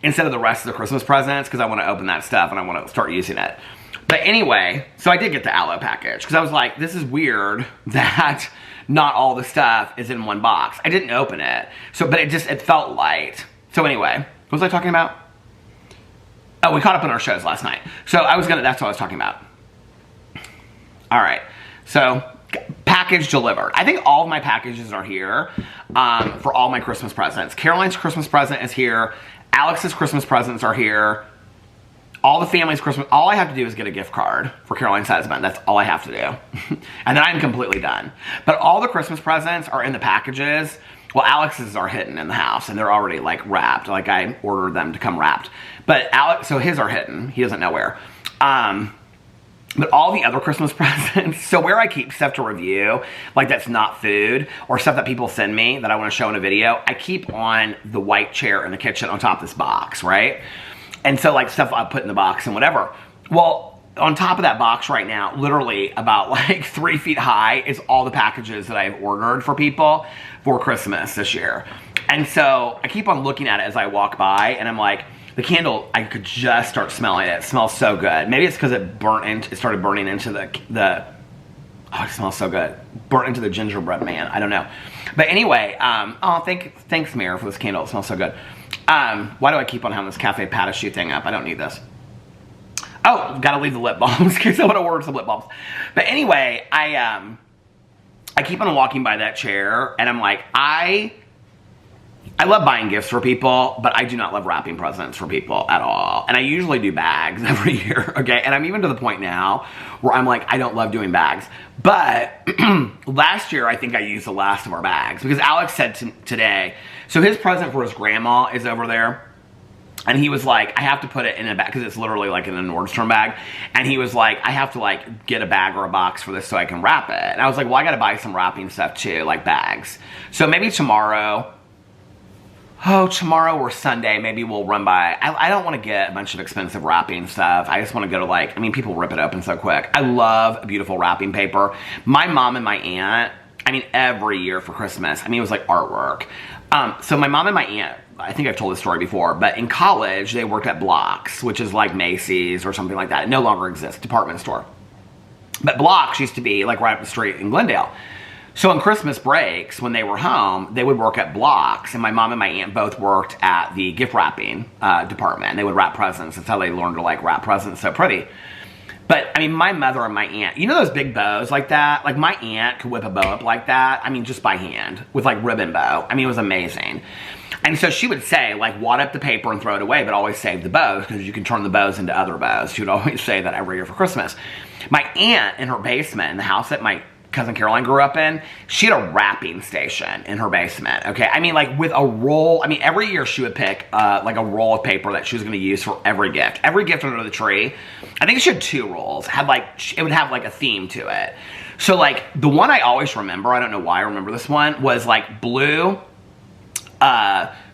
instead of the rest of the Christmas presents, because I want to open that stuff and I want to start using it. But anyway, so I did get the Aloe package, because I was like, this is weird that not all the stuff is in one box. I didn't open it, so but it felt light. So anyway, what was I talking about? Oh, we caught up on our shows last night. So that's what I was talking about. All right, so package delivered. I think all of my packages are here for all my Christmas presents. Caroline's Christmas present is here. Alex's Christmas presents are here. All the family's Christmas, all I have to do is get a gift card for Caroline's husband. That's all I have to do. And then I'm completely done. But all the Christmas presents are in the packages. Well, Alex's are hidden in the house, and they're already like wrapped. Like I ordered them to come wrapped. But so his are hidden. He doesn't know where. But all the other Christmas presents, so where I keep stuff to review, like that's not food, or stuff that people send me that I want to show in a video, I keep on the white chair in the kitchen on top of this box, right? And so like stuff I put in the box and whatever. Well, on top of that box right now, literally about like 3 feet high is all the packages that I've ordered for people for Christmas this year. And so I keep on looking at it as I walk by, and I'm like, the candle, I could just start smelling it. It smells so good. Maybe it's because it started burning into the oh, it smells so good. Burnt into the gingerbread man. I don't know. But anyway, oh, thanks, Mayor, for this candle. It smells so good. Why do I keep on having this Cafe Patachu thing up? I don't need this. Oh, gotta leave the lip balms in case I want to order some lip balms. But anyway, I keep on walking by that chair, and I'm like, I love buying gifts for people, but I do not love wrapping presents for people at all. And I usually do bags every year, okay? And I'm even to the point now where I'm like, I don't love doing bags. But last year, I think I used the last of our bags, because Alex said today, so his present for his grandma is over there. And he was like, I have to put it in a bag, because it's literally like in a Nordstrom bag. And he was like, I have to like get a bag or a box for this so I can wrap it. And I was like, well, I got to buy some wrapping stuff too, like bags. So maybe tomorrow or Sunday, maybe we'll run by. I don't want to get a bunch of expensive wrapping stuff. I just want to go to like, I mean, people rip it open so quick. I love beautiful wrapping paper. My mom and my aunt, I mean, every year for Christmas, I mean, it was like artwork. So my mom and my aunt, I think I've told this story before, but in college, they worked at Blocks, which is like Macy's or something like that. It no longer exists, department store. But Blocks used to be like right up the street in Glendale. So on Christmas breaks, when they were home, they would work at Blocks, and my mom and my aunt both worked at the gift wrapping department. They would wrap presents. That's how they learned to like wrap presents so pretty. But, I mean, my mother and my aunt, you know those big bows like that? Like, my aunt could whip a bow up like that, I mean, just by hand, with, like, ribbon bow. I mean, it was amazing. And so she would say, like, wad up the paper and throw it away, but always save the bows, because you can turn the bows into other bows. She would always say that every year for Christmas. My aunt, in her basement, in the house that my cousin Caroline grew up in, she had a wrapping station in her basement, okay? I mean, like, with a roll, I mean, every year she would pick, like, a roll of paper that she was going to use for every gift. Every gift under the tree, I think she had 2 rolls, had, like, it would have, like, a theme to it. So, like, the one I always remember, I don't know why I remember this one, was, like, blue,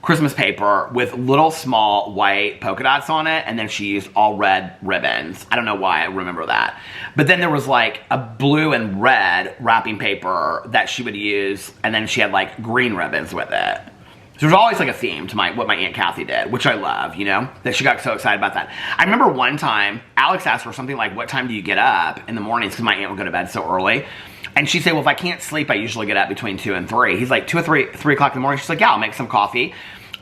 Christmas paper with little small white polka dots on it, and then she used all red ribbons. I don't know why I remember that. But then there was like a blue and red wrapping paper that she would use, and then she had like green ribbons with it. So there's always like a theme to what my Aunt Kathy did, which I love, you know, that she got so excited about that. I remember one time, Alex asked her something like, what time do you get up in the mornings? Because my aunt would go to bed so early. And she'd say, well, if I can't sleep, I usually get up between 2 and 3. He's like, 2 or 3 o'clock in the morning. She's like, yeah, I'll make some coffee.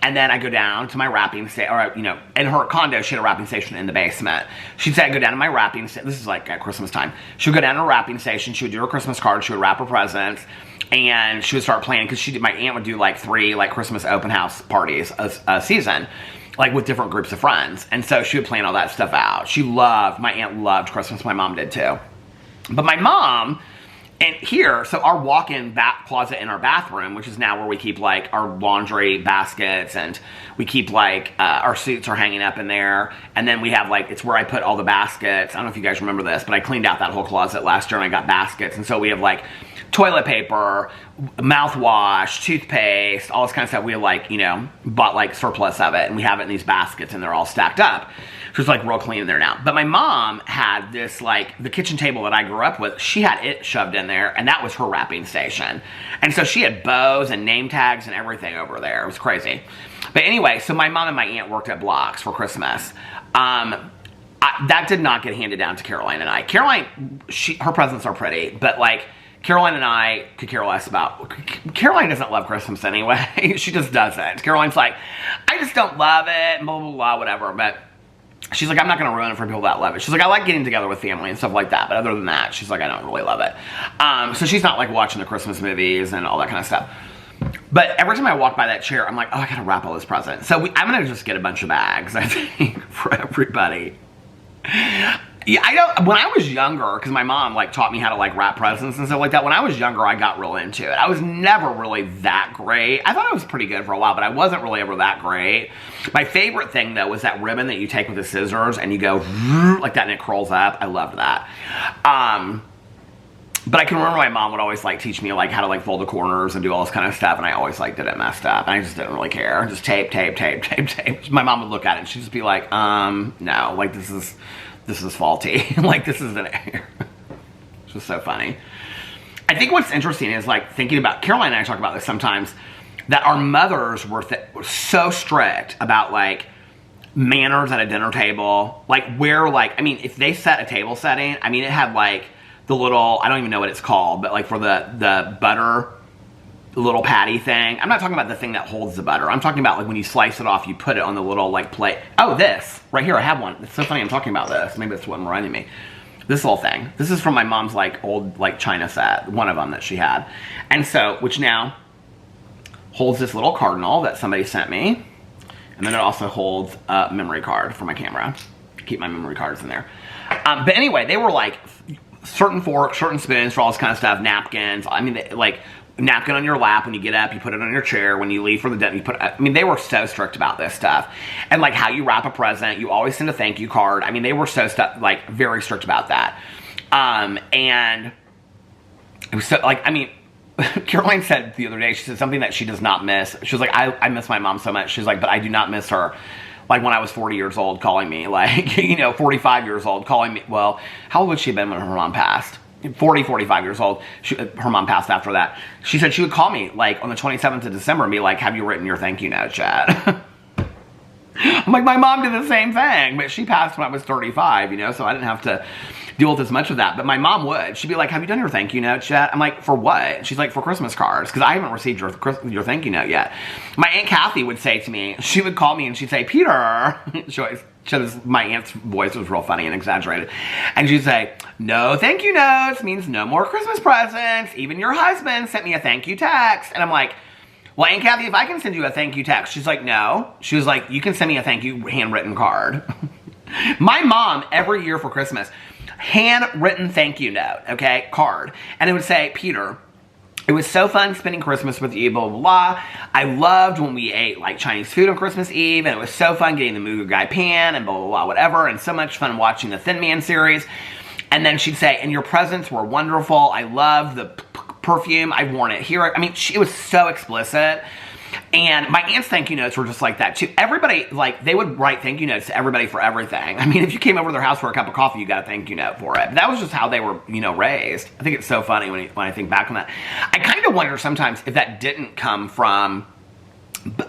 And then I go down to my wrapping station, or, you know, in her condo, she had a wrapping station in the basement. She'd say, I go down to my wrapping station. This is like at Christmas time. She would go down to her wrapping station. She would do her Christmas card. She would wrap her presents. And she would start planning, because my aunt would do like 3 like Christmas open house parties a season, like with different groups of friends. And so she would plan all that stuff out. My aunt loved Christmas. My mom did too. But my mom, and here, so our walk-in back closet in our bathroom, which is now where we keep like our laundry baskets, and we keep like our suits are hanging up in there, and then we have like, it's where I put all the baskets. I don't know if you guys remember this, but I cleaned out that whole closet last year and I got baskets, and so we have like toilet paper, mouthwash, toothpaste, all this kind of stuff. We have like, you know, bought like surplus of it, and we have it in these baskets, and they're all stacked up. So it's like real clean in there now. But my mom had this, like, the kitchen table that I grew up with, she had it shoved in there, and that was her wrapping station. And so she had bows and name tags and everything over there. It was crazy. But anyway, so my mom and my aunt worked at Blocks for Christmas. That did not get handed down to Caroline and I. Caroline, her presents are pretty, but, like, Caroline and I could care less about... Caroline doesn't love Christmas anyway. She just doesn't. Caroline's like, I just don't love it, blah, blah, blah, whatever. But she's like, I'm not going to ruin it for people that love it. She's like, I like getting together with family and stuff like that. But other than that, she's like, I don't really love it. So she's not like watching the Christmas movies and all that kind of stuff. But every time I walk by that chair, I'm like, oh, I got to wrap all this presents. So I'm going to just get a bunch of bags, I think, for everybody. Yeah, when I was younger, because my mom, like, taught me how to, like, wrap presents and stuff like that. When I was younger, I got real into it. I was never really that great. I thought I was pretty good for a while, but I wasn't really ever that great. My favorite thing, though, was that ribbon that you take with the scissors and you go like that and it curls up. I loved that. But I can remember my mom would always, like, teach me, like, how to, like, fold the corners and do all this kind of stuff, and I always, like, did it messed up, and I just didn't really care. Just tape, tape, tape, tape, tape. My mom would look at it and she'd just be like, no, like, this is faulty. Like, this isn't it. It's just so funny. I think what's interesting is, like, thinking about, Caroline and I talk about this sometimes, that our mothers were so strict about, like, manners at a dinner table. Like, where, like, I mean, if they set a table setting, I mean, it had, like, the little, I don't even know what it's called, but, like, for the butter, the little patty thing. I'm not talking about the thing that holds the butter. I'm talking about, like, when you slice it off, you put it on the little, like, plate. Oh, this. Right here, I have one. It's so funny I'm talking about this. Maybe that's what reminded me. This little thing. This is from my mom's, like, old, like, china set. One of them that she had. And so, which now holds this little cardinal that somebody sent me. And then it also holds a memory card for my camera. Keep my memory cards in there. But anyway, they were, like, certain forks, certain spoons for all this kind of stuff. Napkins. I mean, like, napkin on your lap when you get up, you put it on your chair. When you leave for the dinner, you put it, I mean, they were so strict about this stuff. And, like, how you wrap a present, you always send a thank you card. I mean, they were so like, very strict about that. And it was so, like, I mean, Caroline said the other day, she said something that she does not miss. She was like, I miss my mom so much. She's like, but I do not miss her. Like, when I was 40 years old calling me, like, you know, 45 years old calling me. Well, how old would she have been when her mom passed? 40, 45 years old. Her mom passed after that. She said she would call me like on the 27th of December and be like, have you written your thank you note yet? I'm like, my mom did the same thing, but she passed when I was 35, you know, so I didn't have to deal with as much of that. But my mom would. She'd be like, have you done your thank you notes yet? I'm like, for what? She's like, for Christmas cards, because I haven't received your thank you note yet. My Aunt Kathy would say to me, she would call me and she'd say, Peter, my aunt's voice was real funny and exaggerated. And she'd say, no thank you notes means no more Christmas presents. Even your husband sent me a thank you text. And I'm like, well, Aunt Kathy, if I can send you a thank you text. She's like, no. She was like, you can send me a thank you handwritten card. My mom, every year for Christmas, handwritten thank you note, okay, card. And it would say, Peter, it was so fun spending Christmas with you, blah, blah, blah. I loved when we ate, like, Chinese food on Christmas Eve, and it was so fun getting the Moo Guy pan, and blah, blah, blah, whatever, and so much fun watching the Thin Man series. And then she'd say, and your presents were wonderful. I loved the perfume. I've worn it here. I mean, it was so explicit. And my aunt's thank you notes were just like that, too. Everybody, like, they would write thank you notes to everybody for everything. I mean, if you came over to their house for a cup of coffee, you got a thank you note for it. But that was just how they were, you know, raised. I think it's so funny when I think back on that. I kind of wonder sometimes if that didn't come from...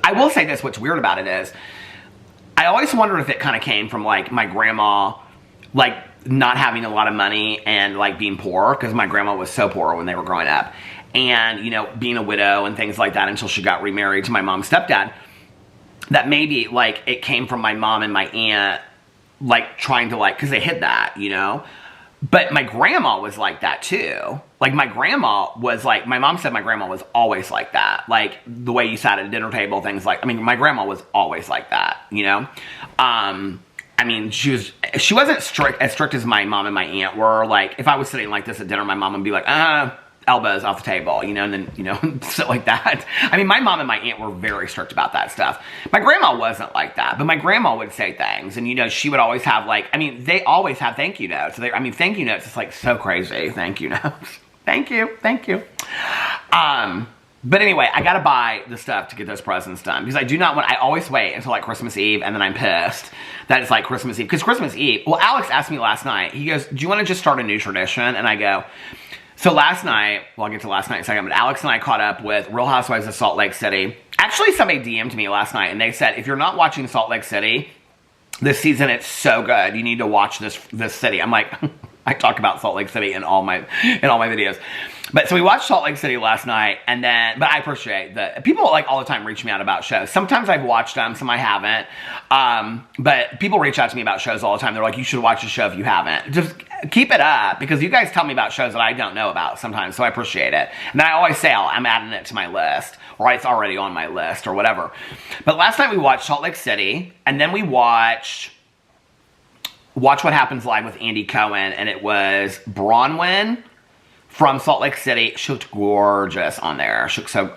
I will say this, what's weird about it is, I always wondered if it kind of came from, like, my grandma, like, not having a lot of money and, like, being poor, because my grandma was so poor when they were growing up. And, you know, being a widow and things like that until she got remarried to my mom's stepdad, that maybe, like, it came from my mom and my aunt, like, trying to, like, because they hid that, you know? But my grandma was like that, too. Like, my grandma was like, my mom said my grandma was always like that. Like, the way you sat at a dinner table, things like, I mean, my grandma was always like that, you know? I mean, she wasn't as strict as my mom and my aunt were. Like, if I was sitting like this at dinner, my mom would be like, elbows off the table, you know, and then, you know, sit like that. I mean, my mom and my aunt were very strict about that stuff. My grandma wasn't like that, but my grandma would say things, and, you know, she would always have, like, I mean, they always have thank you notes. I mean, thank you notes is, like, so crazy. Thank you notes. Thank you. Thank you. But anyway, I gotta buy the stuff to get those presents done, because I always wait until, like, Christmas Eve, and then I'm pissed that it's, like, Christmas Eve. Because Christmas Eve, well, Alex asked me last night, he goes, do you want to just start a new tradition? And I go, so last night, well, I'll get to last night in a second, but Alex and I caught up with Real Housewives of Salt Lake City. Actually, somebody DM'd me last night, and they said, if you're not watching Salt Lake City this season, it's so good. You need to watch this city. I'm like, I talk about Salt Lake City in all my videos. But so we watched Salt Lake City last night, and then, but I appreciate that people, like, all the time reach me out about shows. Sometimes I've watched them, some I haven't. But people reach out to me about shows all the time. They're like, you should watch a show if you haven't. Just keep it up, because you guys tell me about shows that I don't know about sometimes, so I appreciate it. And then I always say I'm adding it to my list, or it's already on my list, or whatever. But last night we watched Salt Lake City, and then we watched Watch What Happens Live with Andy Cohen, and it was Bronwyn from Salt Lake City. She looked gorgeous on there.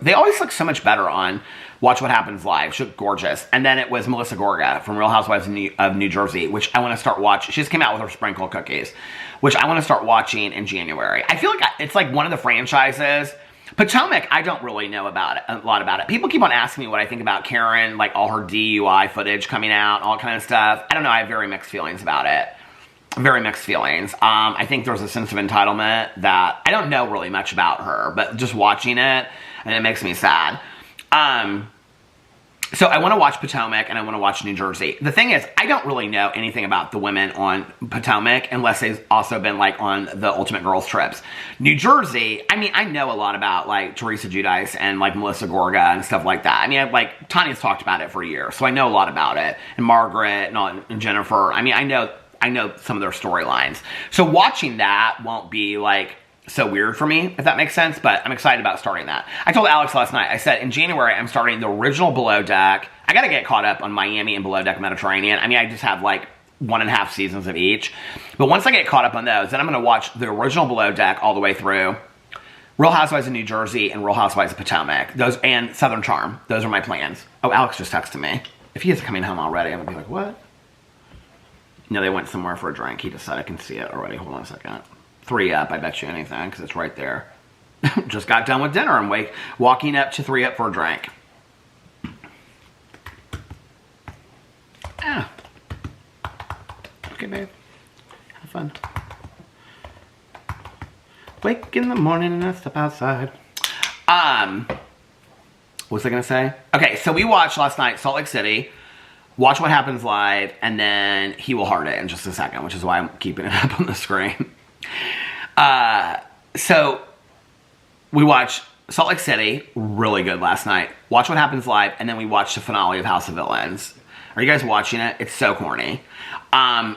They always look so much better on Watch What Happens Live. She looked gorgeous. And then it was Melissa Gorga from Real Housewives of New Jersey, which I want to start watching. She just came out with her sprinkle cookies, which I want to start watching in January. I feel like it's like one of the franchises. Potomac, I don't really know a lot about it. People keep on asking me what I think about Karen, like all her DUI footage coming out, all kind of stuff. I don't know. I have very mixed feelings about it. Very mixed feelings. I think there's a sense of entitlement that I don't know really much about her, but just watching it, and it makes me sad. So I want to watch Potomac, and I want to watch New Jersey. The thing is, I don't really know anything about the women on Potomac unless they've also been, like, on the Ultimate Girls trips. New Jersey, I mean, I know a lot about, like, Teresa Giudice and, like, Melissa Gorga and stuff like that. I mean, like, Tanya's talked about it for years, so I know a lot about it. And Margaret and Jennifer. I mean, I know some of their storylines. So watching that won't be, like, so weird for me, if that makes sense, but I'm excited about starting that. I told Alex last night, I said, in January, I'm starting the original Below Deck. I gotta get caught up on Miami and Below Deck Mediterranean. I mean, I just have, like, 1.5 seasons of each. But once I get caught up on those, then I'm gonna watch the original Below Deck all the way through. Real Housewives of New Jersey and Real Housewives of Potomac. Those, and Southern Charm. Those are my plans. Oh, Alex just texted me. If he isn't coming home already, I'm gonna be like, what? No, they went somewhere for a drink. He just said I can see it already. Hold on a second. 3 Up, I bet you anything, because it's right there. Just got done with dinner and walking up to 3 Up for a drink. Ah. Okay, babe. Have fun. Wake in the morning and I step outside. What was I gonna say? Okay, so we watched last night Salt Lake City. Watch What Happens Live, and then He Will Heart It in just a second, which is why I'm keeping it up on the screen. So we watched Salt Lake City, really good last night. Watch What Happens Live, and then we watched the finale of House of Villains. Are you guys watching it? It's so corny.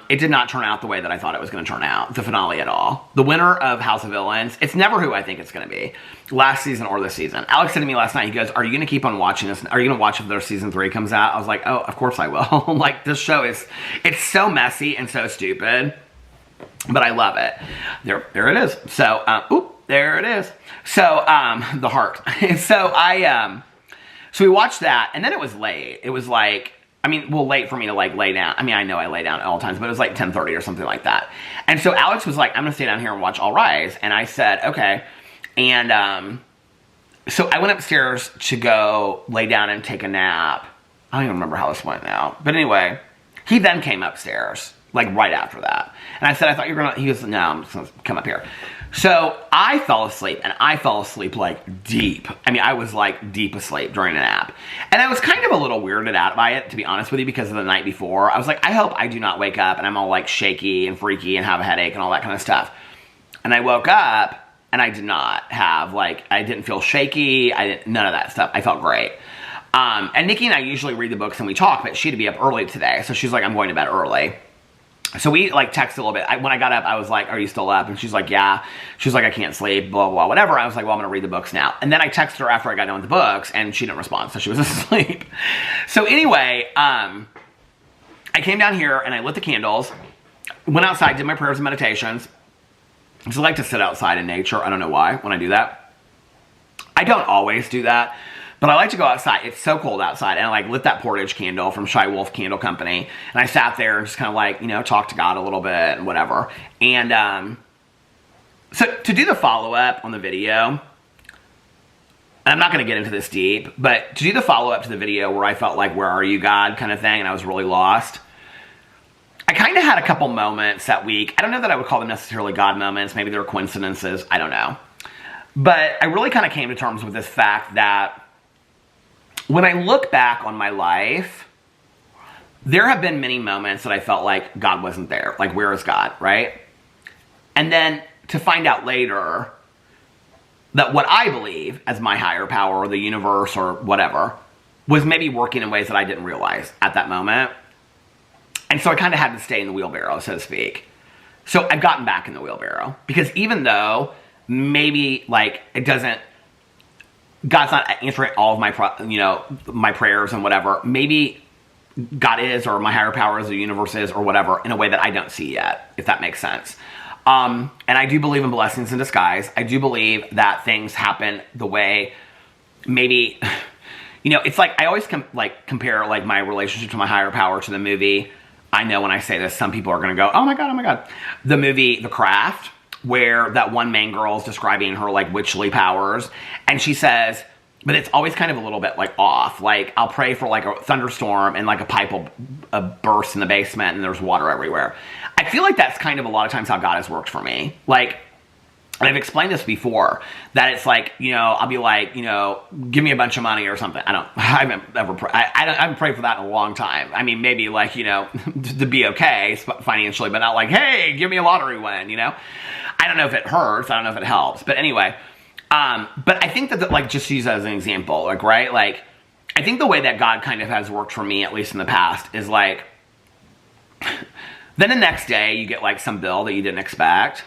It did not turn out the way that I thought it was going to turn out, the finale at all. The winner of House of Villains, it's never who I think it's going to be, last season or this season. Alex said to me last night, he goes, are you going to keep on watching this? Are you going to watch if their season 3 comes out? I was like, oh, of course I will. Like, this show it's so messy and so stupid, but I love it. There it is. So, there it is. So, the heart. So we watched that, and then it was late. It was like, late for me to like lay down. I know I lay down at all times, but it was like 10:30 or something like that. And so Alex was like, I'm gonna stay down here and watch All Rise. And I said, okay. And so I went upstairs to go lay down and take a nap. I don't even remember how this went now. But anyway, he then came upstairs, like right after that. And I said, I thought you were gonna, he goes, no, I'm just gonna come up here. So I fell asleep, and I fell asleep like deep. I was like deep asleep during a nap. And I was kind of a little weirded out by it, to be honest with you, because of the night before. I was like, I hope I do not wake up and I'm all like shaky and freaky and have a headache and all that kind of stuff. And I woke up and I did not have, like, I didn't feel shaky. None of that stuff. I felt great. And Nikki and I usually read the books and we talk, but she had to be up early today. So she's like, I'm going to bed early. So we like texted a little bit. When I got up, I was like, are you still up? And she's like, yeah. She's like, I can't sleep, blah, blah, whatever. I was like, well, I'm going to read the books now. And then I texted her after I got done with the books, and she didn't respond, so she was asleep. So anyway, I came down here, and I lit the candles, went outside, did my prayers and meditations. I just like to sit outside in nature. I don't know why when I do that. I don't always do that. But I like to go outside. It's so cold outside. And I like lit that Portage candle from Shy Wolf Candle Company. And I sat there and just kind of like, talked to God a little bit and whatever. And so to do the follow-up on the video, and I'm not going to get into this deep, but to do the follow-up to the video where I felt like, where are you, God, kind of thing, and I was really lost, I kind of had a couple moments that week. I don't know that I would call them necessarily God moments. Maybe they were coincidences. I don't know. But I really kind of came to terms with this fact that when I look back on my life, there have been many moments that I felt like God wasn't there. Like, where is God, right? And then to find out later that what I believe as my higher power or the universe or whatever was maybe working in ways that I didn't realize at that moment. And so I kind of had to stay in the wheelbarrow, so to speak. So I've gotten back in the wheelbarrow. Because even though maybe, like, it doesn't, God's not answering all of my prayers and whatever. Maybe God is, or my higher power is, the universe is, or whatever, in a way that I don't see yet, if that makes sense. And I do believe in blessings in disguise. I do believe that things happen the way maybe, it's like I always compare like my relationship to my higher power to the movie. I know when I say this, some people are going to go, oh my God. The movie The Craft, where that one main girl is describing her like witchly powers, and she says, but it's always kind of a little bit like off. Like, I'll pray for like a thunderstorm and like a pipe will burst in the basement and there's water everywhere. I feel like that's kind of a lot of times how God has worked for me. Like, and I've explained this before, that it's like, I'll be like, give me a bunch of money or something. I haven't ever prayed. I haven't prayed for that in a long time. Maybe like, to be okay financially, but not like, hey, give me a lottery win, I don't know if it hurts. I don't know if it helps. But anyway, but I think that, like, just use that as an example, like, right? Like, I think the way that God kind of has worked for me, at least in the past, is like, then the next day you get like some bill that you didn't expect.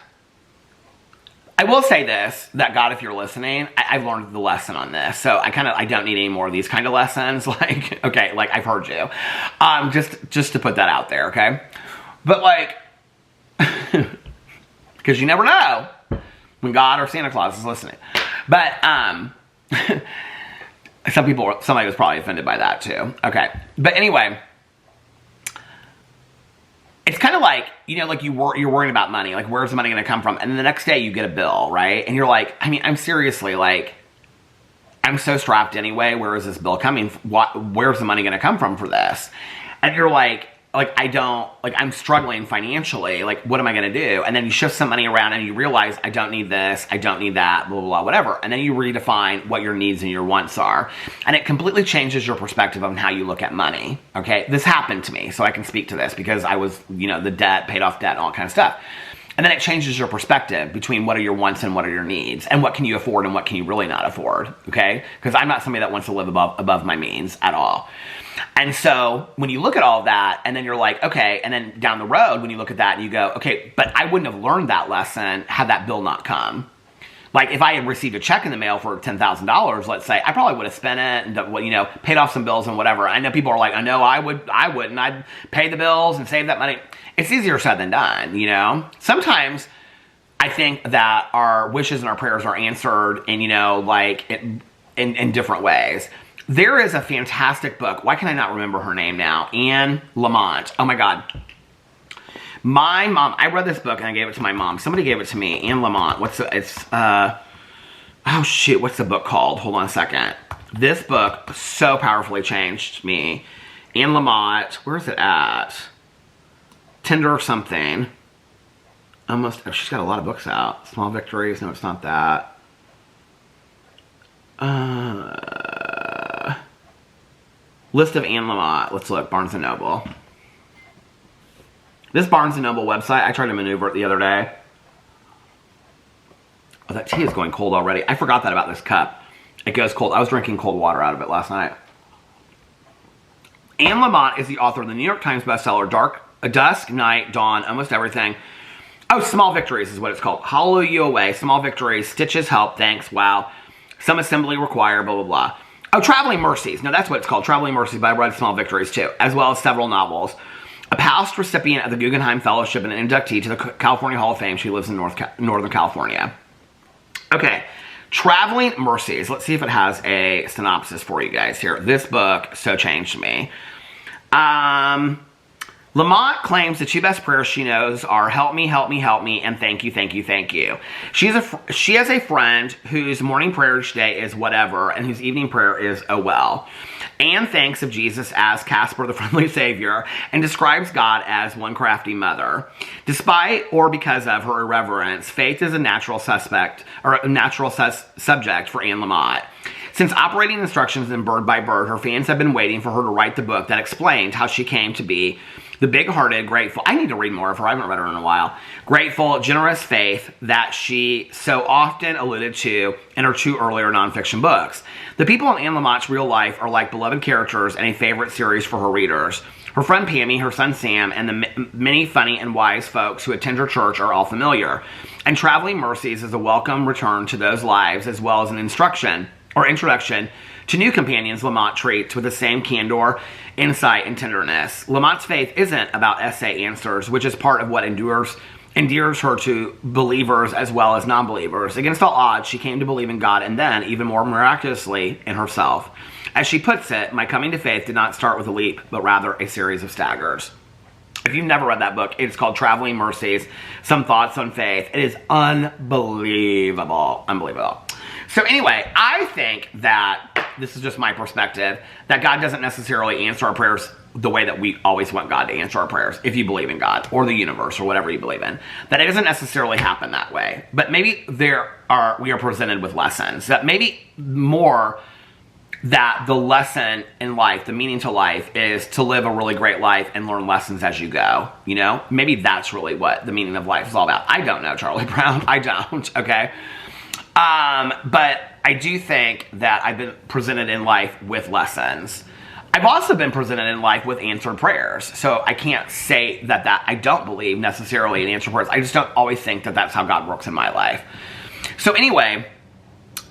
I will say this, that God, if you're listening, I've learned the lesson on this. So I don't need any more of these kind of lessons. Like, okay, like, I've heard you. Just to put that out there, okay? But like, because you never know when God or Santa Claus is listening. But somebody was probably offended by that too. Okay. But anyway, it's kind of like, like you're worrying about money. Like, where's the money going to come from? And then the next day you get a bill, right? And you're like, I'm seriously like, I'm so strapped anyway. Where is this bill coming? Where's the money going to come from for this? And you're like, like, I'm struggling financially. Like, what am I going to do? And then you shift some money around and you realize, I don't need this, I don't need that, blah, blah, blah, whatever. And then you redefine what your needs and your wants are. And it completely changes your perspective on how you look at money, okay? This happened to me, so I can speak to this because I was, the debt, paid off debt and all that kind of stuff. And then it changes your perspective between what are your wants and what are your needs, and what can you afford and what can you really not afford, okay? Because I'm not somebody that wants to live above my means at all. And so when you look at all of that, and then you're like, okay, and then down the road, when you look at that and you go, okay, but I wouldn't have learned that lesson had that bill not come. Like, if I had received a check in the mail for $10,000, let's say, I probably would have spent it and, paid off some bills and whatever. I know people are like, I know I wouldn't. I'd pay the bills and save that money. It's easier said than done, Sometimes I think that our wishes and our prayers are answered in different ways. There is a fantastic book. Why can I not remember her name now? Anne Lamott. Oh my God. My mom, I read this book and I gave it to my mom. Somebody gave it to me. Anne Lamott. What's the book called? Hold on a second. This book so powerfully changed me. Anne Lamott. Where's it at? Tender something. She's got a lot of books out. Small Victories. No, it's not that. List of Anne Lamott. Let's look. Barnes & Noble. This Barnes & Noble website, I tried to maneuver it the other day. Oh, that tea is going cold already. I forgot that about this cup. It goes cold. I was drinking cold water out of it last night. Anne Lamott is the author of the New York Times bestseller, Dusk, Night, Dawn, Almost Everything. Oh, Small Victories is what it's called. Hollow You Away, Small Victories, Stitches Help, Thanks, Wow. Some Assembly Required, blah, blah, blah. Oh, Traveling Mercies. No, that's what it's called. Traveling Mercies, but I read Small Victories too, as well as several novels. A past recipient of the Guggenheim Fellowship and an inductee to the California Hall of Fame. She lives in Northern California. Okay, Traveling Mercies. Let's see if it has a synopsis for you guys here. This book so changed me. Lamott claims the two best prayers she knows are help me, help me, help me, and thank you, thank you, thank you. She has a friend whose morning prayer each day is whatever, and whose evening prayer is oh well. Anne thinks of Jesus as Casper the Friendly Savior, and describes God as one crafty mother. Despite or because of her irreverence, faith is a natural subject for Anne Lamott. Since operating instructions in Bird by Bird, her fans have been waiting for her to write the book that explained how she came to be the big-hearted, grateful, I need to read more of her, I haven't read her in a while, grateful, generous faith that she so often alluded to in her two earlier nonfiction books. The people in Anne Lamott's real life are like beloved characters in a favorite series for her readers. Her friend Pammy, her son Sam, and the many funny and wise folks who attend her church are all familiar. And Traveling Mercies is a welcome return to those lives, as well as an introduction to new companions Lamott treats with the same candor, insight, and tenderness. Lamott's faith isn't about essay answers, which is part of what endears her to believers as well as non-believers. Against all odds, she came to believe in God and then, even more miraculously, in herself. As she puts it, my coming to faith did not start with a leap, but rather a series of staggers. If you've never read that book, it's called Traveling Mercies, Some Thoughts on Faith. It is unbelievable. Unbelievable. So anyway, I think that, this is just my perspective, that God doesn't necessarily answer our prayers the way that we always want God to answer our prayers, if you believe in God, or the universe, or whatever you believe in. That it doesn't necessarily happen that way. But maybe we are presented with lessons. That maybe more that the lesson in life, the meaning to life, is to live a really great life and learn lessons as you go, Maybe that's really what the meaning of life is all about. I don't know, Charlie Brown. I don't, okay? But I do think that I've been presented in life with lessons. I've also been presented in life with answered prayers. So I can't say that I don't believe necessarily in answered prayers. I just don't always think that that's how God works in my life. So anyway,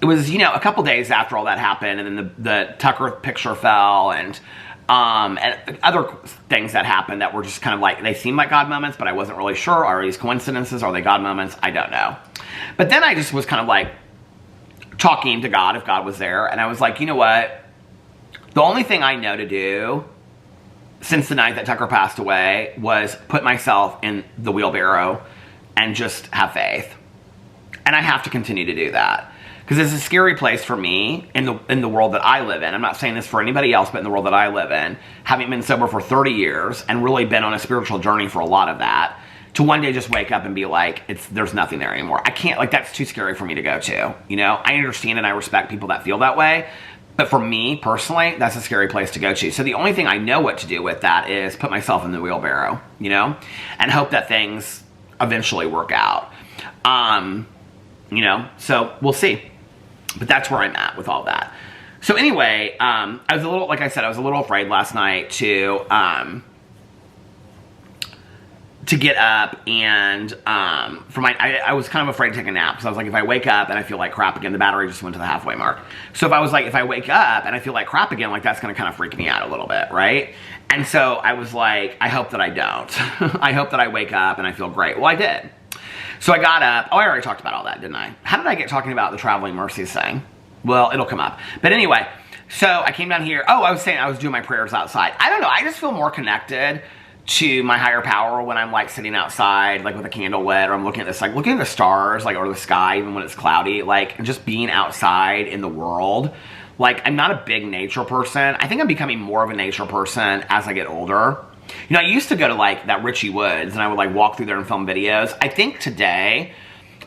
it was, a couple days after all that happened, and then the Tucker picture fell, and other things that happened that were just kind of like, they seemed like God moments, but I wasn't really sure. Are these coincidences? Are they God moments? I don't know. But then I just was kind of like talking to God, if God was there, and I was like, you know what? The only thing I know to do since the night that Tucker passed away was put myself in the wheelbarrow and just have faith. And I have to continue to do that. Because it's a scary place for me in the world that I live in. I'm not saying this for anybody else, but in the world that I live in, having been sober for 30 years and really been on a spiritual journey for a lot of that, to one day just wake up and be like, there's nothing there anymore. I can't, like, that's too scary for me to go to. You know, I understand and I respect people that feel that way. But for me, personally, that's a scary place to go to. So the only thing I know what to do with that is put myself in the wheelbarrow, you know, and hope that things eventually work out. You know, so we'll see. But that's where I'm at with all that. So anyway, I was a little, like I said, I was a little afraid last night to get up and I was kind of afraid to take a nap. So I was like, if I wake up and I feel like crap again, the battery just went to the halfway mark. So if I was like, if I wake up and I feel like crap again, like that's going to kind of freak me out a little bit, right? And so I was like, I hope that I don't. I hope that I wake up and I feel great. Well, I did. So I got up. Oh, I already talked about all that, didn't I? How did I get talking about the Traveling Mercies thing? Well, it'll come up. But anyway, so I came down here. Oh, I was saying I was doing my prayers outside. I don't know. I just feel more connected to my higher power when I'm like sitting outside, like with a candle lit, or I'm looking at this, like looking at the stars, like, or the sky, even when it's cloudy, like just being outside in the world. Like, I'm not a big nature person. I think I'm becoming more of a nature person as I get older. You know, I used to go to like that Richie Woods and I would like walk through there and film videos. I think today,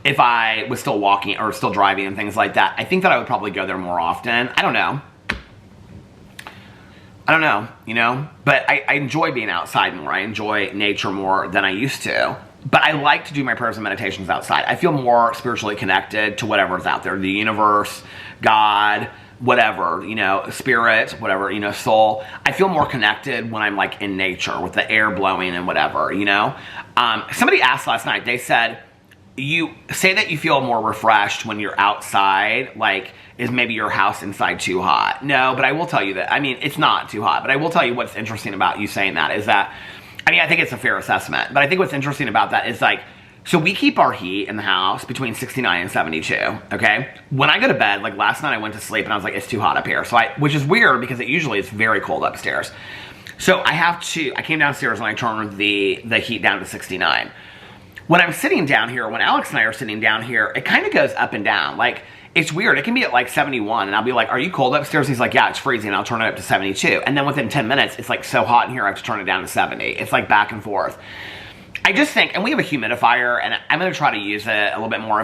if I was still walking or still driving and things like that, I think that I would probably go there more often. I don't know, you know, but I enjoy being outside more. I enjoy nature more than I used to. But I like to do my prayers and meditations outside. I feel more spiritually connected to whatever's out there, the universe, God, whatever, you know, spirit, whatever, you know, soul. I feel more connected when I'm like in nature with the air blowing and whatever, you know. Somebody asked last night, they said, you say that you feel more refreshed when you're outside, like, is maybe your house inside too hot? No, but I will tell you that, I mean, it's not too hot, but I will tell you what's interesting about you saying that is that, I mean, I think it's a fair assessment, but I think what's interesting about that is like, so we keep our heat in the house between 69 and 72, okay? When I go to bed, like last night I went to sleep and I was like, it's too hot up here. So which is weird because it usually is very cold upstairs. So I came downstairs and I turned the heat down to 69. When I'm sitting down here, when Alex and I are sitting down here, it kind of goes up and down. Like, it's weird. It can be at like 71 and I'll be like, are you cold upstairs? He's like, yeah, it's freezing. I'll turn it up to 72. And then within 10 minutes, it's like so hot in here, I have to turn it down to 70. It's like back and forth. I just think, and we have a humidifier, and I'm going to try to use it a little bit more.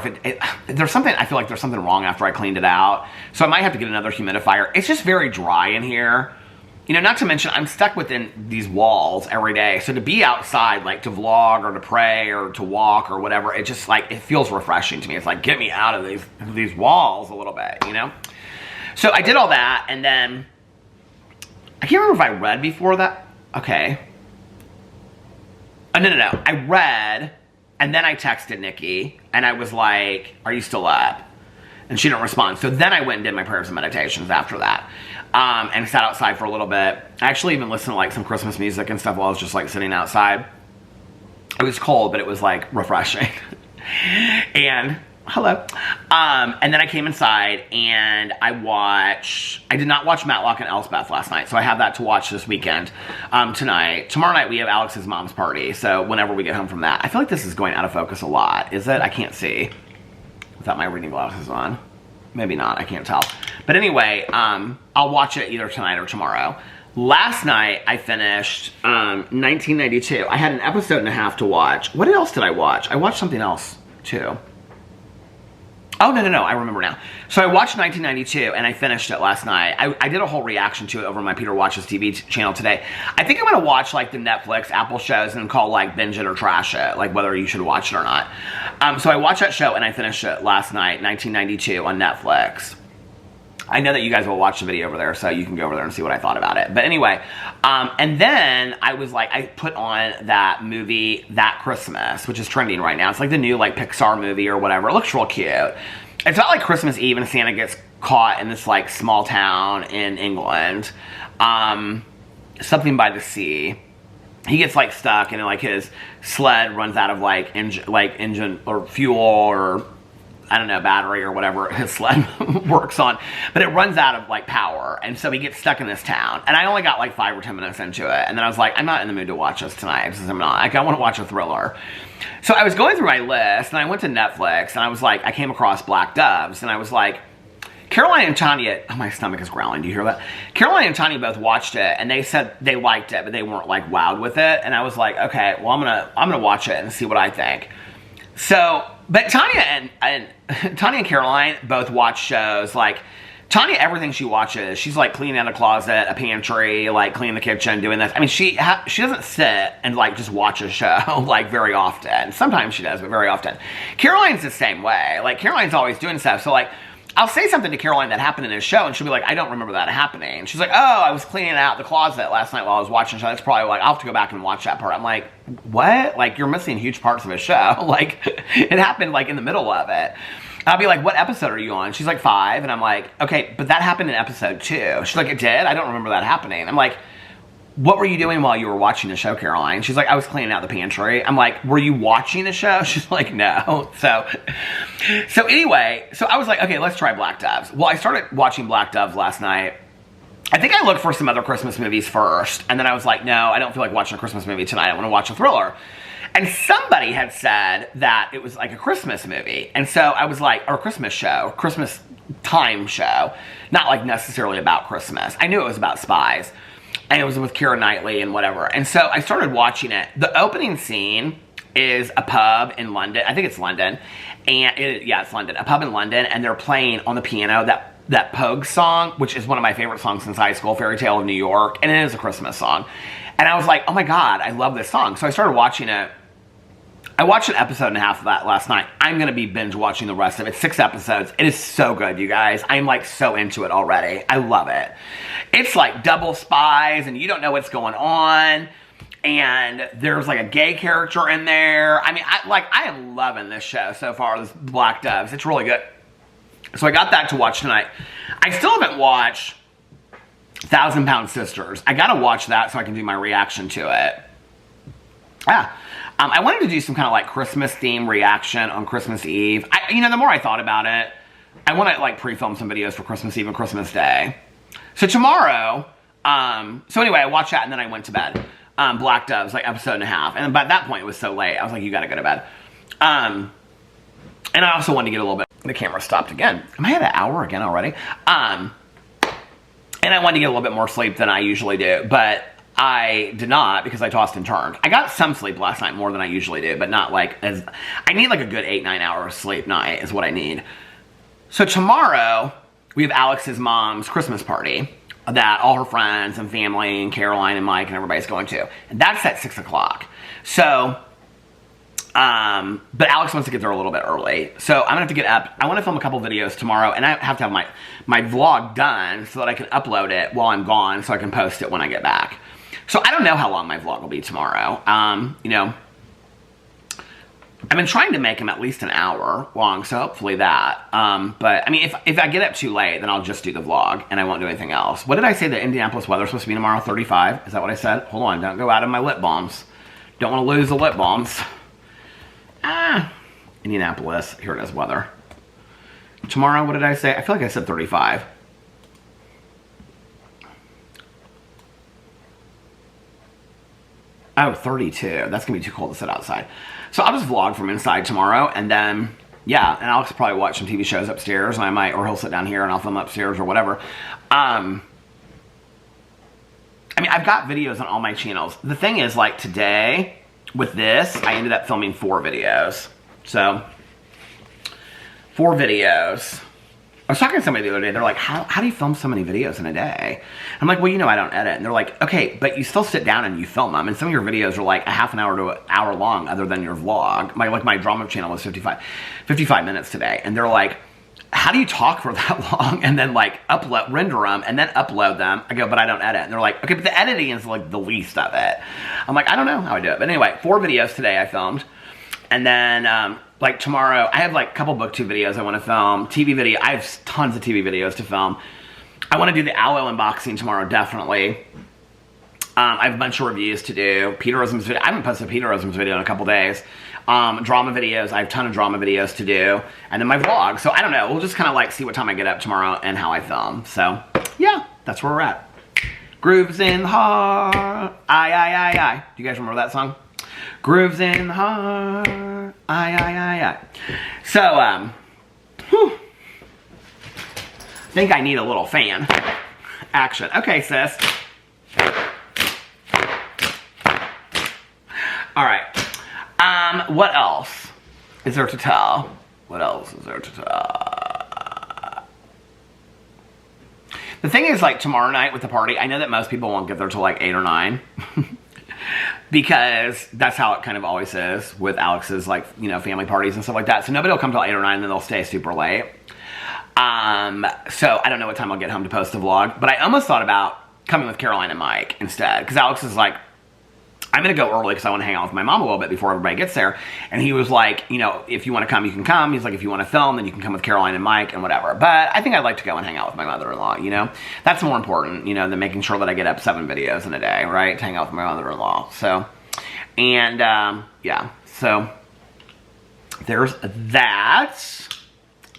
There's something, I feel like there's something wrong after I cleaned it out. So I might have to get another humidifier. It's just very dry in here. You know, not to mention, I'm stuck within these walls every day. So to be outside, like to vlog or to pray or to walk or whatever, it just like, it feels refreshing to me. It's like, get me out of these walls a little bit, you know? So I did all that, and then, I can't remember if I read before that. Okay. Oh, no. I read, and then I texted Nikki, and I was like, are you still up? And she didn't respond. So then I went and did my prayers and meditations after that. And sat outside for a little bit. I actually even listened to like some Christmas music and stuff while I was just like sitting outside. It was cold, but it was like refreshing. And, hello. And then I came inside and I did not watch Matlock and Elsbeth last night. So I have that to watch this weekend, tonight. Tomorrow night we have Alex's mom's party. So whenever we get home from that, I feel like this is going out of focus a lot. Is it? I can't see without my reading glasses on. Maybe not, I can't tell. But anyway, I'll watch it either tonight or tomorrow. Last night, I finished 1992. I had an episode and a half to watch. What else did I watch? I watched something else, too. Oh, no, I remember now. So I watched 1992, and I finished it last night. I did a whole reaction to it over my Peter Watches TV channel today. I think I'm going to watch, like, the Netflix, Apple shows and call, like, binge it or trash it, like, whether you should watch it or not. So I watched that show, and I finished it last night, 1992, on Netflix. I know that you guys will watch the video over there, so you can go over there and see what I thought about it. But anyway, and then I was like, I put on that movie, That Christmas, which is trending right now. It's like the new like Pixar movie or whatever. It looks real cute. It's not like Christmas Eve and Santa gets caught in this like small town in England. Something by the sea. He gets like stuck and like his sled runs out of like engine or fuel or I don't know, battery or whatever his sled works on, but it runs out of like power, and so he gets stuck in this town. And I only got like 5 or 10 minutes into it, and then I was like, I'm not in the mood to watch this tonight. I'm not. Like, I want to watch a thriller. So I was going through my list, and I went to Netflix, and I was like, I came across Black Doves, and I was like, Caroline and Tanya, oh, my stomach is growling, do you hear that? Caroline and Tanya both watched it, and they said they liked it, but they weren't like wowed with it. And I was like, okay, well, I'm gonna watch it and see what I think. So, but Tanya and Caroline both watch shows. Like, Tanya, everything she watches, she's like cleaning out a closet, a pantry, like cleaning the kitchen, doing this. I mean, she doesn't sit and like just watch a show like very often. Sometimes she does, but very often. Caroline's the same way. Like, Caroline's always doing stuff. So like, I'll say something to Caroline that happened in a show, and she'll be like, I don't remember that happening. And she's like, oh, I was cleaning out the closet last night while I was watching the show. That's probably like, I'll have to go back and watch that part. I'm like, what? Like, you're missing huge parts of a show. Like, it happened like in the middle of it. And I'll be like, what episode are you on? She's like, 5. And I'm like, okay, but that happened in episode 2. She's like, it did? I don't remember that happening. I'm like, what were you doing while you were watching the show, Caroline? She's like, I was cleaning out the pantry. I'm like, were you watching the show? She's like, no. So anyway, so I was like, okay, let's try Black Doves. Well, I started watching Black Doves last night. I think I looked for some other Christmas movies first, and then I was like, no, I don't feel like watching a Christmas movie tonight. I want to watch a thriller. And somebody had said that it was like a Christmas movie. And so I was like, or a Christmas show, Christmas time show, not like necessarily about Christmas. I knew it was about spies. And it was with Keira Knightley and whatever. And so I started watching it. The opening scene is a pub in London. I think it's London. And it's London. A pub in London. And they're playing on the piano that Pogue song, which is one of my favorite songs since high school, Fairy Tale of New York. And it is a Christmas song. And I was like, oh my God, I love this song. So I started watching it. I watched an episode and a half of that last night. I'm going to be binge watching the rest of it. 6 episodes. It is so good, you guys. I'm like so into it already. I love it. It's like double spies and you don't know what's going on. And there's like a gay character in there. I mean, I am loving this show so far, this Black Doves. It's really good. So I got that to watch tonight. I still haven't watched 1,000 Pound Sisters. I got to watch that so I can do my reaction to it. I wanted to do some kind of like Christmas theme reaction on Christmas Eve. The more I thought about it, I want to like pre-film some videos for Christmas Eve and Christmas Day. So tomorrow, so anyway, I watched that and then I went to bed. Black Doves, like episode and a half. And by that point, it was so late. I was like, you gotta go to bed. And I also wanted to get a little bit, the camera stopped again. Am I at an hour again already? And I wanted to get a little bit more sleep than I usually do, but I did not because I tossed and turned. I got some sleep last night, more than I usually do, but not like as, I need like a good 8-9 hours sleep night is what I need. So tomorrow, we have Alex's mom's Christmas party that all her friends and family and Caroline and Mike and everybody's going to. And that's at 6 o'clock. So, but Alex wants to get there a little bit early. So I'm gonna have to get up. I want to film a couple videos tomorrow, and I have to have my vlog done so that I can upload it while I'm gone so I can post it when I get back. So I don't know how long my vlog will be tomorrow. I've been trying to make them at least an hour long, so hopefully that. But I mean, if I get up too late, then I'll just do the vlog and I won't do anything else. What did I say the Indianapolis weather's supposed to be tomorrow? 35? Is that what I said? Hold on, don't go out of my lip balms. Don't want to lose the lip balms. Indianapolis, here it is, weather. Tomorrow, what did I say? I feel like I said 35. Oh, 32. That's going to be too cold to sit outside. So I'll just vlog from inside tomorrow, and then, yeah, and Alex will probably watch some TV shows upstairs, and I might, or he'll sit down here and I'll film upstairs or whatever. I mean, I've got videos on all my channels. The thing is, like today, with this, I ended up filming 4 videos. So, 4 videos. I was talking to somebody the other day, they're like, how do you film so many videos in a day? I'm like, well, I don't edit. And they're like, okay, but you still sit down and you film them. And some of your videos are like a half an hour to an hour long other than your vlog. My drama channel was 55 minutes today. And they're like, how do you talk for that long and then like render them and then upload them? I go, but I don't edit. And they're like, okay, but the editing is like the least of it. I'm like, I don't know how I do it. But anyway, 4 videos today I filmed. And then, like tomorrow, I have like a couple booktube videos I want to film. TV video, I have tons of TV videos to film. I want to do the Aloe unboxing tomorrow, definitely. I have a bunch of reviews to do. Peter Rosen's video, I haven't posted a Peter Rosen's video in a couple days. Drama videos. I have a ton of drama videos to do. And then my vlog. So I don't know. We'll just kind of like see what time I get up tomorrow and how I film. So yeah, that's where we're at. Grooves in the heart. I. Do you guys remember that song? Grooves in the heart. I. So, whew. I think I need a little fan action. Okay, sis. All right. What else is there to tell? What else is there to tell? The thing is, like, tomorrow night with the party, I know that most people won't get there till like 8 or 9. Because that's how it kind of always is with Alex's, like, you know, family parties and stuff like that. So nobody will come till 8 or 9 and then they'll stay super late. So I don't know what time I'll get home to post the vlog. But I almost thought about coming with Caroline and Mike instead. Because Alex is like, I'm going to go early because I want to hang out with my mom a little bit before everybody gets there. And he was like, you know, if you want to come, you can come. He's like, if you want to film, then you can come with Caroline and Mike and whatever. But I think I'd like to go and hang out with my mother-in-law, you know. That's more important, you know, than making sure that I get up 7 videos in a day, right? To hang out with my mother-in-law. So, and, yeah. So, there's that.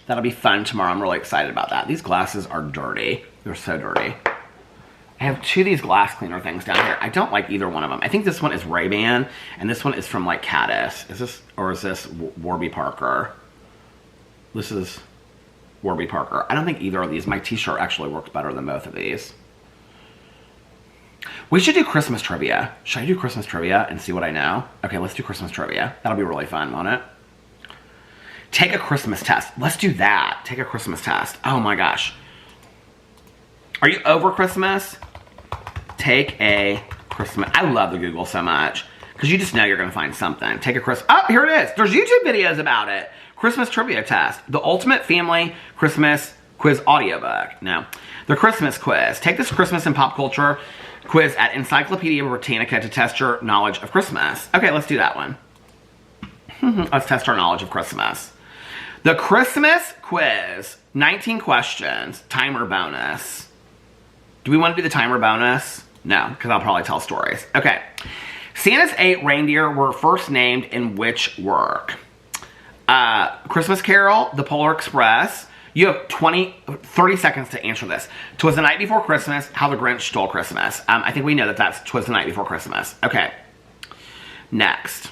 That'll be fun tomorrow. I'm really excited about that. These glasses are dirty. They're so dirty. I have 2 of these glass cleaner things down here. I don't like either one of them. I think this one is Ray-Ban, and this one is from, like, Caddis. Is this, or is this Warby Parker? This is Warby Parker. I don't think either of these. My t-shirt actually works better than both of these. We should do Christmas trivia. Should I do Christmas trivia and see what I know? Okay, let's do Christmas trivia. That'll be really fun, won't it? Take a Christmas test. Let's do that. Take a Christmas test. Oh, my gosh. Are you over Christmas? Take a Christmas. I love the Google so much because you just know you're going to find something. Take a Christmas. Oh, here it is. There's YouTube videos about it. Christmas trivia test. The ultimate family Christmas quiz audiobook. No. The Christmas quiz. Take this Christmas and pop culture quiz at Encyclopedia Britannica to test your knowledge of Christmas. Okay, let's do that one. Let's test our knowledge of Christmas. The Christmas quiz. 19 questions. Timer bonus. Do we want to do the timer bonus? No, because I'll probably tell stories. Okay. Santa's 8 reindeer were first named in which work? Christmas Carol, The Polar Express. You have 30 seconds to answer this. 'Twas the Night Before Christmas, How the Grinch Stole Christmas. I think we know that that's 'Twas the Night Before Christmas. Okay. Next.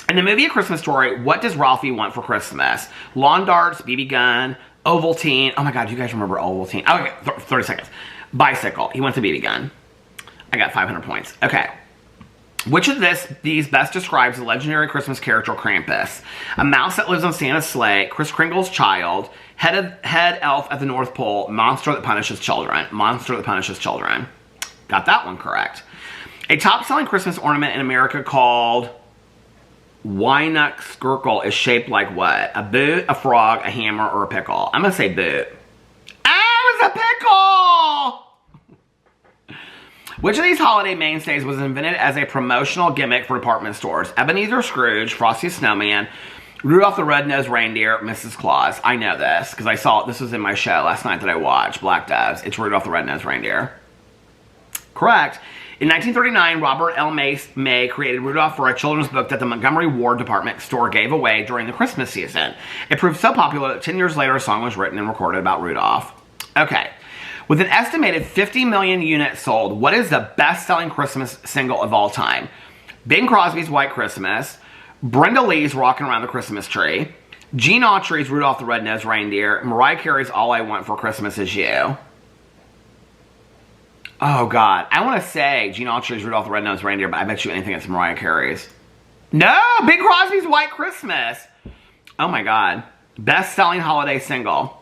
In the movie A Christmas Story, what does Ralphie want for Christmas? Lawn darts, BB gun, Ovaltine. Oh my God, do you guys remember Ovaltine? Oh, okay, 30 seconds. Bicycle. He wants a BB gun. I got 500 points. Okay. Which of these best describes the legendary Christmas character Krampus? A mouse that lives on Santa's sleigh, Kris Kringle's child, head elf at the North Pole, monster that punishes children. Monster that punishes children. Got that one correct. A top-selling Christmas ornament in America called Wynoke Skirkle is shaped like what? A boot, a frog, a hammer, or a pickle? I'm going to say boot. Ah, it was a pickle! Which of these holiday mainstays was invented as a promotional gimmick for department stores? Ebenezer Scrooge, Frosty Snowman, Rudolph the Red-Nosed Reindeer, Mrs. Claus. I know this because I saw it. This was in my show last night that I watched, Black Doves. It's Rudolph the Red-Nosed Reindeer. Correct. In 1939, Robert L. May created Rudolph for a children's book that the Montgomery Ward department store gave away during the Christmas season. It proved so popular that 10 years later, a song was written and recorded about Rudolph. Okay. With an estimated 50 million units sold, what is the best-selling Christmas single of all time? Bing Crosby's White Christmas, Brenda Lee's Rockin' Around the Christmas Tree, Gene Autry's Rudolph the Red-Nosed Reindeer, Mariah Carey's All I Want for Christmas Is You. Oh, God. I want to say Gene Autry's Rudolph the Red-Nosed Reindeer, but I bet you anything it's Mariah Carey's. No! Bing Crosby's White Christmas! Oh, my God. Best-selling holiday single.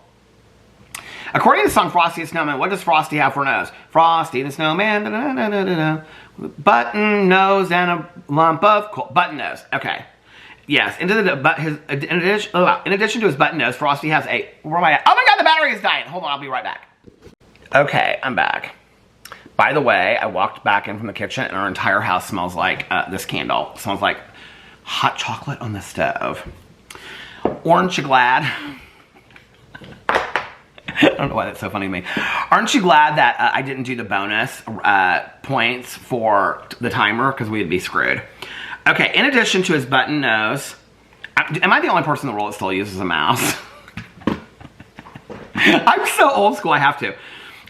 According to the song Frosty the Snowman, what does Frosty have for a nose? Frosty the Snowman, da-da-da-da-da-da, button nose and a lump of coal. Button nose. Okay. Yes. In addition to his button nose, Frosty has a... Where am I at? Oh my God, the battery is dying. Hold on, I'll be right back. Okay, I'm back. By the way, I walked back in from the kitchen and our entire house smells like this candle. It smells like hot chocolate on the stove. Aren't you glad? I don't know why that's so funny to me. Aren't you glad that I didn't do the bonus points for the timer? Because we would be screwed. Okay, in addition to his button nose, am I the only person in the world that still uses a mouse? I'm so old school, I have to.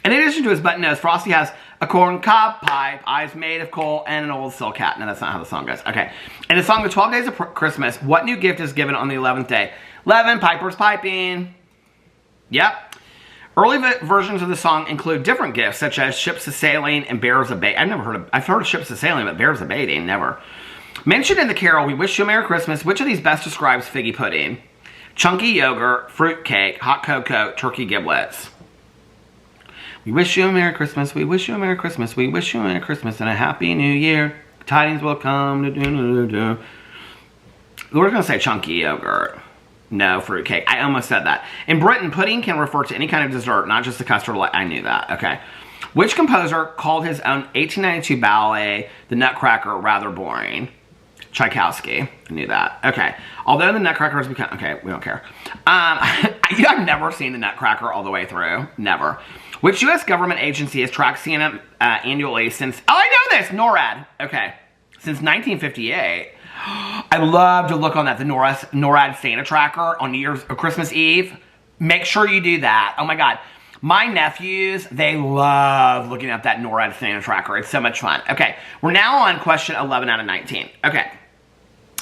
In addition to his button nose, Frosty has a corn cob pipe, eyes made of coal, and an old silk hat. No, that's not how the song goes. Okay. In the song The 12 Days of Christmas, what new gift is given on the 11th day? 11, Piper's piping. Yep. Early versions of the song include different gifts, such as ships a-sailing and bears a-baiting. I've heard of ships a-sailing, but bears a-baiting, never. Mentioned in the carol, We Wish You a Merry Christmas, which of these best describes figgy pudding? Chunky yogurt, fruit cake, hot cocoa, turkey giblets. We wish you a Merry Christmas, we wish you a Merry Christmas, we wish you a Merry Christmas and a Happy New Year. Tidings will come. We're going to say chunky yogurt. No, fruit cake. I almost said that. In Britain, pudding can refer to any kind of dessert, not just the custard. I knew that. Okay. Which composer called his own 1892 ballet, The Nutcracker, rather boring? Tchaikovsky. I knew that. Okay. Although the Nutcracker has become... Okay, we don't care. I've never seen the Nutcracker all the way through. Never. Which U.S. government agency has tracked Santa annually since... Oh, I know this! NORAD. Okay. Since 1958. I love to look on that, the NORAD Santa tracker on New Year's or Christmas Eve. Make sure you do that. Oh my God. My nephews, they love looking at that NORAD Santa tracker. It's so much fun. Okay. We're now on question 11 out of 19. Okay.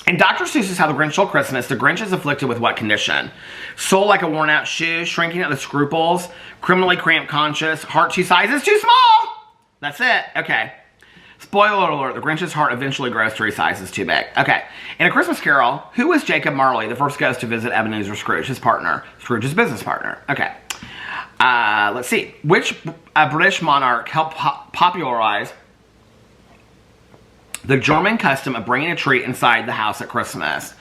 In Dr. Seuss's How the Grinch Stole Christmas, the Grinch is afflicted with what condition? Soul like a worn-out shoe, shrinking at the scruples, criminally cramped conscience, heart 2 sizes too small. That's it. Okay. Spoiler alert, the Grinch's heart eventually grows 3 sizes too big. Okay. In A Christmas Carol, who was Jacob Marley, the first ghost to visit Ebenezer Scrooge, his partner? Scrooge's business partner. Okay. Let's see. Which British monarch helped popularize the German custom of bringing a treat inside the house at Christmas?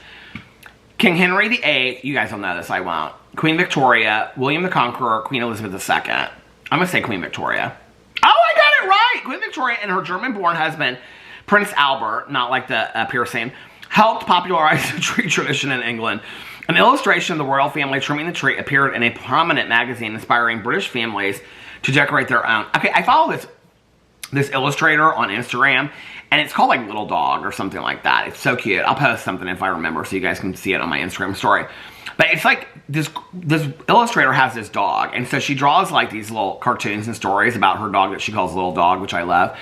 King Henry VIII, you guys will know this, I won't. Queen Victoria, William the Conqueror, Queen Elizabeth II. I'm going to say Queen Victoria. Oh, I got it right! Queen Victoria and her German-born husband, Prince Albert, not like the piercing, helped popularize the tree tradition in England. An illustration of the royal family trimming the tree appeared in a prominent magazine inspiring British families to decorate their own. Okay, I follow this illustrator on Instagram, and it's called like Little Dog or something like that. It's so cute. I'll post something if I remember so you guys can see it on my Instagram story. But it's like this illustrator has this dog, and so she draws like these little cartoons and stories about her dog that she calls Little Dog, which I love.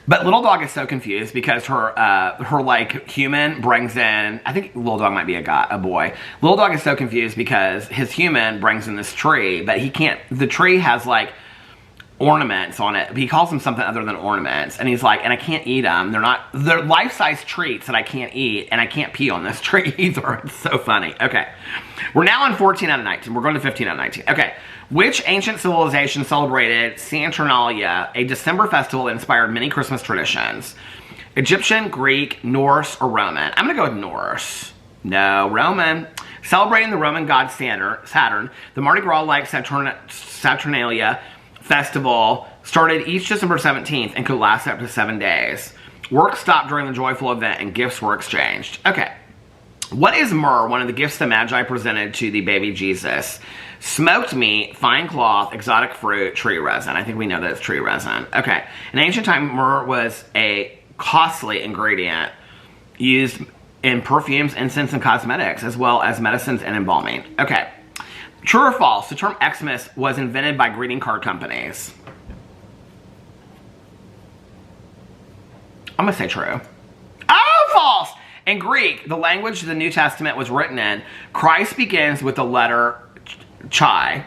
But Little Dog is so confused because her like human brings in, I think Little Dog might be a boy. Little Dog is so confused because his human brings in this tree, but he can't, the tree has like ornaments on it. But he calls them something other than ornaments. And he's like, and I can't eat them. They're life-size treats that I can't eat, and I can't pee on this tree either. It's so funny. Okay. We're now on 14 out of 19. We're going to 15 out of 19. Okay. Which ancient civilization celebrated Saturnalia, a December festival that inspired many Christmas traditions? Egyptian, Greek, Norse, or Roman? I'm going to go with Norse. No, Roman. Celebrating the Roman god Saturn, the Mardi Gras-like Saturnalia festival started each December 17th and could last up to 7 days. Work stopped during the joyful event and gifts were exchanged. Okay. What is myrrh, one of the gifts the Magi presented to the baby Jesus? Smoked meat, fine cloth, exotic fruit, tree resin. I think we know that it's tree resin. Okay. In ancient time, myrrh was a costly ingredient used in perfumes, incense, and cosmetics, as well as medicines and embalming. Okay. True or false? The term Xmas was invented by greeting card companies. I'm going to say true. Oh, false! In Greek, the language the New Testament was written in, Christ begins with the letter chi,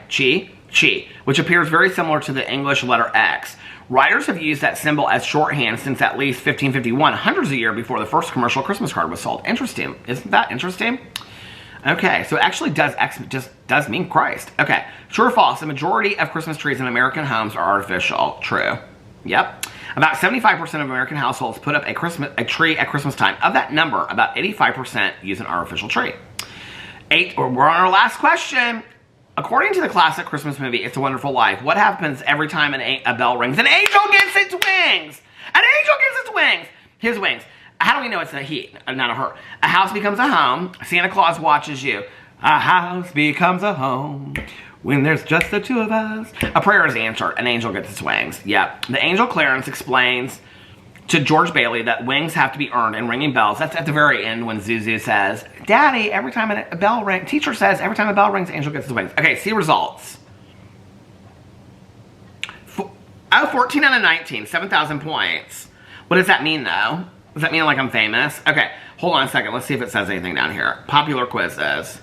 which appears very similar to the English letter X. Writers have used that symbol as shorthand since at least 1551, hundreds of years before the first commercial Christmas card was sold. Interesting. Isn't that interesting? Okay, so it actually does mean Christ. Okay, true or false? The majority of Christmas trees in American homes are artificial. True. Yep. About 75% of American households put up a tree at Christmas time. Of that number, about 85% use an artificial tree. We're on our last question. According to the classic Christmas movie, It's a Wonderful Life, what happens every time a bell rings? An angel gets its wings! An angel gets its wings! His wings. How do we know it's a he, not a her? A house becomes a home. Santa Claus watches you. A house becomes a home when there's just the two of us. A prayer is answered. An angel gets its wings. Yep. The angel Clarence explains to George Bailey that wings have to be earned and ringing bells. That's at the very end when Zuzu says, Daddy, every time a bell rings, teacher says, every time a bell rings, Angel gets his wings. Okay, see results. 14 out of 19, 7,000 points. What does that mean, though? Does that mean like I'm famous? Okay, hold on a second. Let's see if it says anything down here. Popular quizzes.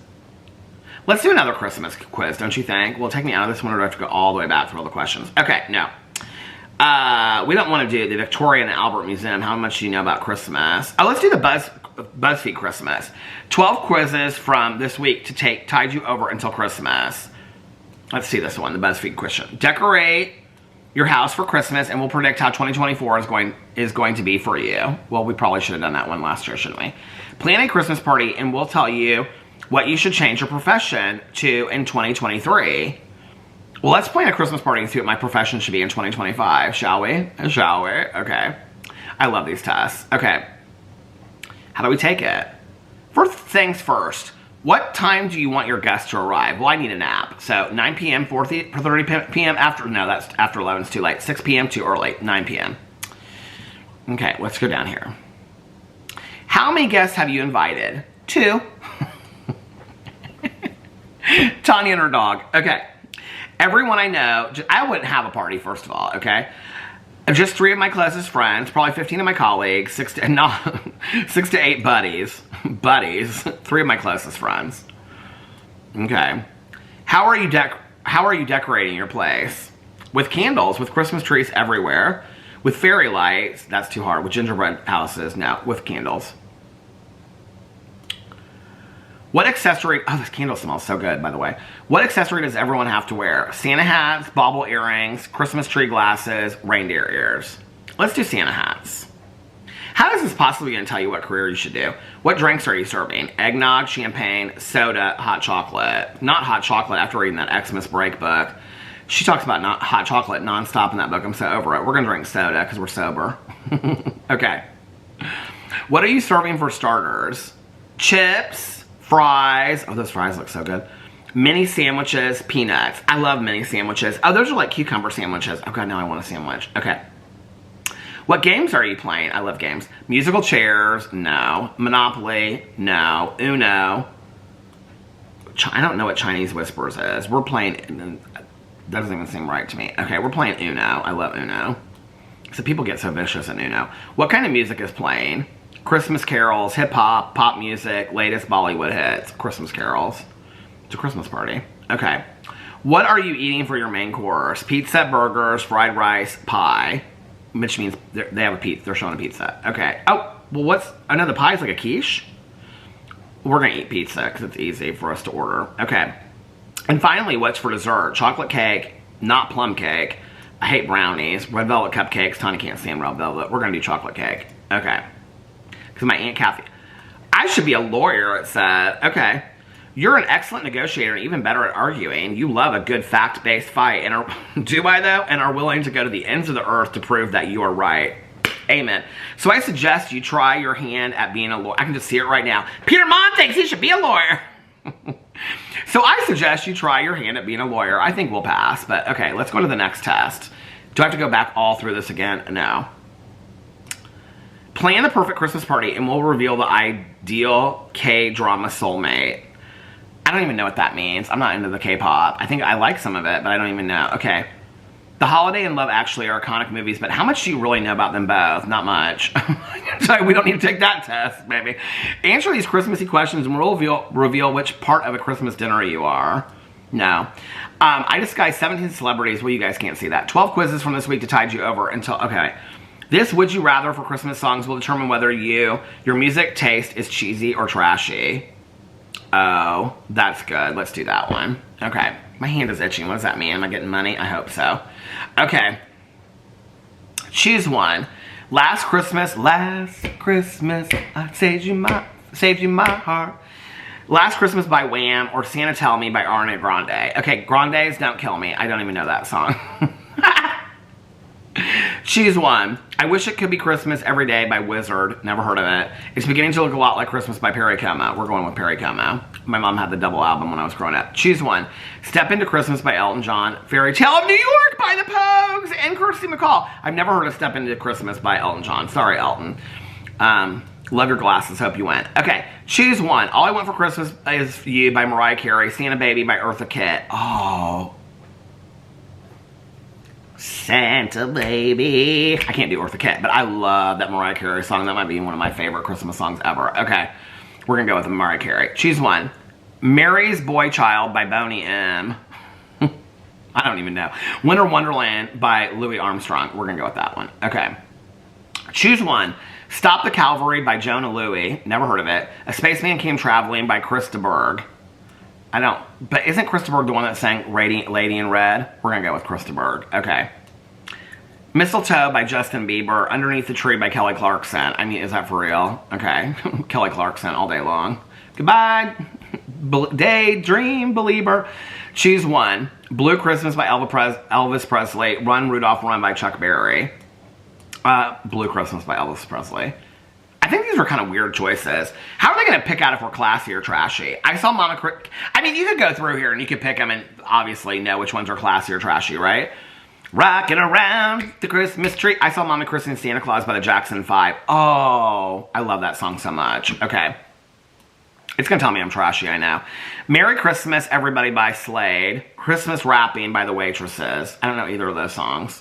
Let's do another Christmas quiz, don't you think? Will it take me out of this one, or do I have to go all the way back through all the questions? Okay, no. We don't want to do the Victoria and Albert Museum. How much do you know about Christmas? Oh, let's do the BuzzFeed Christmas. 12 quizzes from this week to tide you over until Christmas. Let's see this one, the BuzzFeed question. Decorate your house for Christmas, and we'll predict how 2024 is going to be for you. Well, we probably should have done that one last year, shouldn't we? Plan a Christmas party, and we'll tell you what you should change your profession to in 2023. Well, let's plan a Christmas party and see what my profession should be in 2025, shall we? Shall we? Okay. I love these tests. Okay. How do we take it? First things first. What time do you want your guests to arrive? Well, I need a nap. So 9 p.m., 4:30 p.m. after, no, that's after 11, it's too late. 6 p.m. too early, 9 p.m. Okay, let's go down here. How many guests have you invited? 2. Tanya and her dog. Okay. Everyone I know, I wouldn't have a party, first of all, okay? Just 3 of my closest friends, probably 15 of my colleagues, 6 to 8 buddies. Buddies. 3 of my closest friends. Okay. How are you decorating your place? With candles, with Christmas trees everywhere, with fairy lights, that's too hard, with gingerbread houses, no, with candles. What accessory, oh, this candle smells so good, by the way. What accessory does everyone have to wear? Santa hats, bauble earrings, Christmas tree glasses, reindeer ears. Let's do Santa hats. How is this possibly going to tell you what career you should do? What drinks are you serving? Eggnog, champagne, soda, hot chocolate. Not hot chocolate after reading that Xmas break book. She talks about hot chocolate nonstop in that book. I'm so over it. We're going to drink soda because we're sober. Okay. What are you serving for starters? Chips, fries. Oh, those fries look so good. Mini sandwiches, peanuts. I love mini sandwiches. Oh, those are like cucumber sandwiches. Oh God, now I want a sandwich. Okay. What games are you playing? I love games. Musical chairs, no. Monopoly, no. Uno. I don't know what Chinese Whispers is. We're playing, that doesn't even seem right to me. Okay, we're playing Uno. I love Uno. So people get so vicious in Uno. What kind of music is playing? Christmas carols, hip-hop, pop music, latest Bollywood hits. Christmas carols. It's a Christmas party. Okay. What are you eating for your main course? Pizza, burgers, fried rice, pie. Which means they have a pizza. They're showing a pizza. Okay. Oh, well, what's... I know the pie's like a quiche. We're going to eat pizza because it's easy for us to order. Okay. And finally, what's for dessert? Chocolate cake, not plum cake. I hate brownies. Red velvet cupcakes. Tanya can't stand red velvet. We're going to do chocolate cake. Okay. Because my Aunt Kathy... I should be a lawyer, it said. Okay. You're an excellent negotiator and even better at arguing. You love a good fact-based fight. And do I, though? And are willing to go to the ends of the earth to prove that you are right. Amen. So I suggest you try your hand at being a lawyer. I can just see it right now. Peter Monn thinks he should be a lawyer. So I suggest you try your hand at being a lawyer. I think we'll pass. But, okay, let's go to the next test. Do I have to go back all through this again? No. Plan the perfect Christmas party and we'll reveal the ideal K-drama soulmate. I don't even know what that means. I'm not into the K-pop. I think I like some of it, but I don't even know. Okay. The Holiday and Love Actually are iconic movies, but how much do you really know about them both? Not much. So we don't need to take that test, baby. Answer these Christmassy questions and we'll reveal which part of a Christmas dinner you are. No. I disguised 17 celebrities. Well, you guys can't see that. 12 quizzes from this week to tide you over until... Okay. This Would You Rather for Christmas songs will determine whether your music taste is cheesy or trashy. Oh, that's good. Let's do that one. Okay. My hand is itching. What does that mean? Am I getting money? I hope so. Okay. Choose one. Last Christmas, I saved you my heart. Last Christmas by Wham or Santa Tell Me by Ariana Grande. Okay, Grande's Don't Kill Me. I don't even know that song. Choose one. I Wish It Could Be Christmas Every Day by Wizard. Never heard of it. It's beginning to look a lot like Christmas by Perry Como. We're going with Perry Como. My mom had the double album when I was growing up. Choose one. Step Into Christmas by Elton John. Fairy Tale of New York by the Pogues and Kirsty MacColl. I've never heard of Step Into Christmas by Elton John. Sorry, Elton. Love Your Glasses. Hope you win. Okay, choose one. All I Want for Christmas Is You by Mariah Carey. Santa Baby by Eartha Kitt. Oh. Santa Baby. I can't do Eartha Kitt, but I love that Mariah Carey song. That might be one of my favorite Christmas songs ever. Okay, we're gonna go with Mariah Carey. Choose one. Mary's Boy Child by Boney M. I don't even know. Winter Wonderland by Louis Armstrong. We're gonna go with that one. Okay. Choose one. Stop the Cavalry by Jonah Louie. Never heard of it. A Spaceman Came Traveling by Chris de Burgh. I don't, but isn't Chris de Burgh the one that sang Lady in Red? We're gonna go with Chris de Burgh. Okay. Mistletoe by Justin Bieber. Underneath the Tree by Kelly Clarkson. I mean, is that for real? Okay. Kelly Clarkson all day long. Goodbye. Daydream Belieber. Choose one. Blue Christmas by Elvis Presley. Run, Rudolph, Run by Chuck Berry. Blue Christmas by Elvis Presley. I think these were kind of weird choices. How are they going to pick out if we're classy or trashy? I saw Mama... I mean, you could go through here and you could pick them and obviously know which ones are classy or trashy, right? Rocking around the Christmas tree. I saw Mama Christmas and Santa Claus by the Jackson 5. Oh, I love that song so much. Okay. It's going to tell me I'm trashy, I know. Merry Christmas, Everybody by Slade. Christmas Wrapping by the Waitresses. I don't know either of those songs.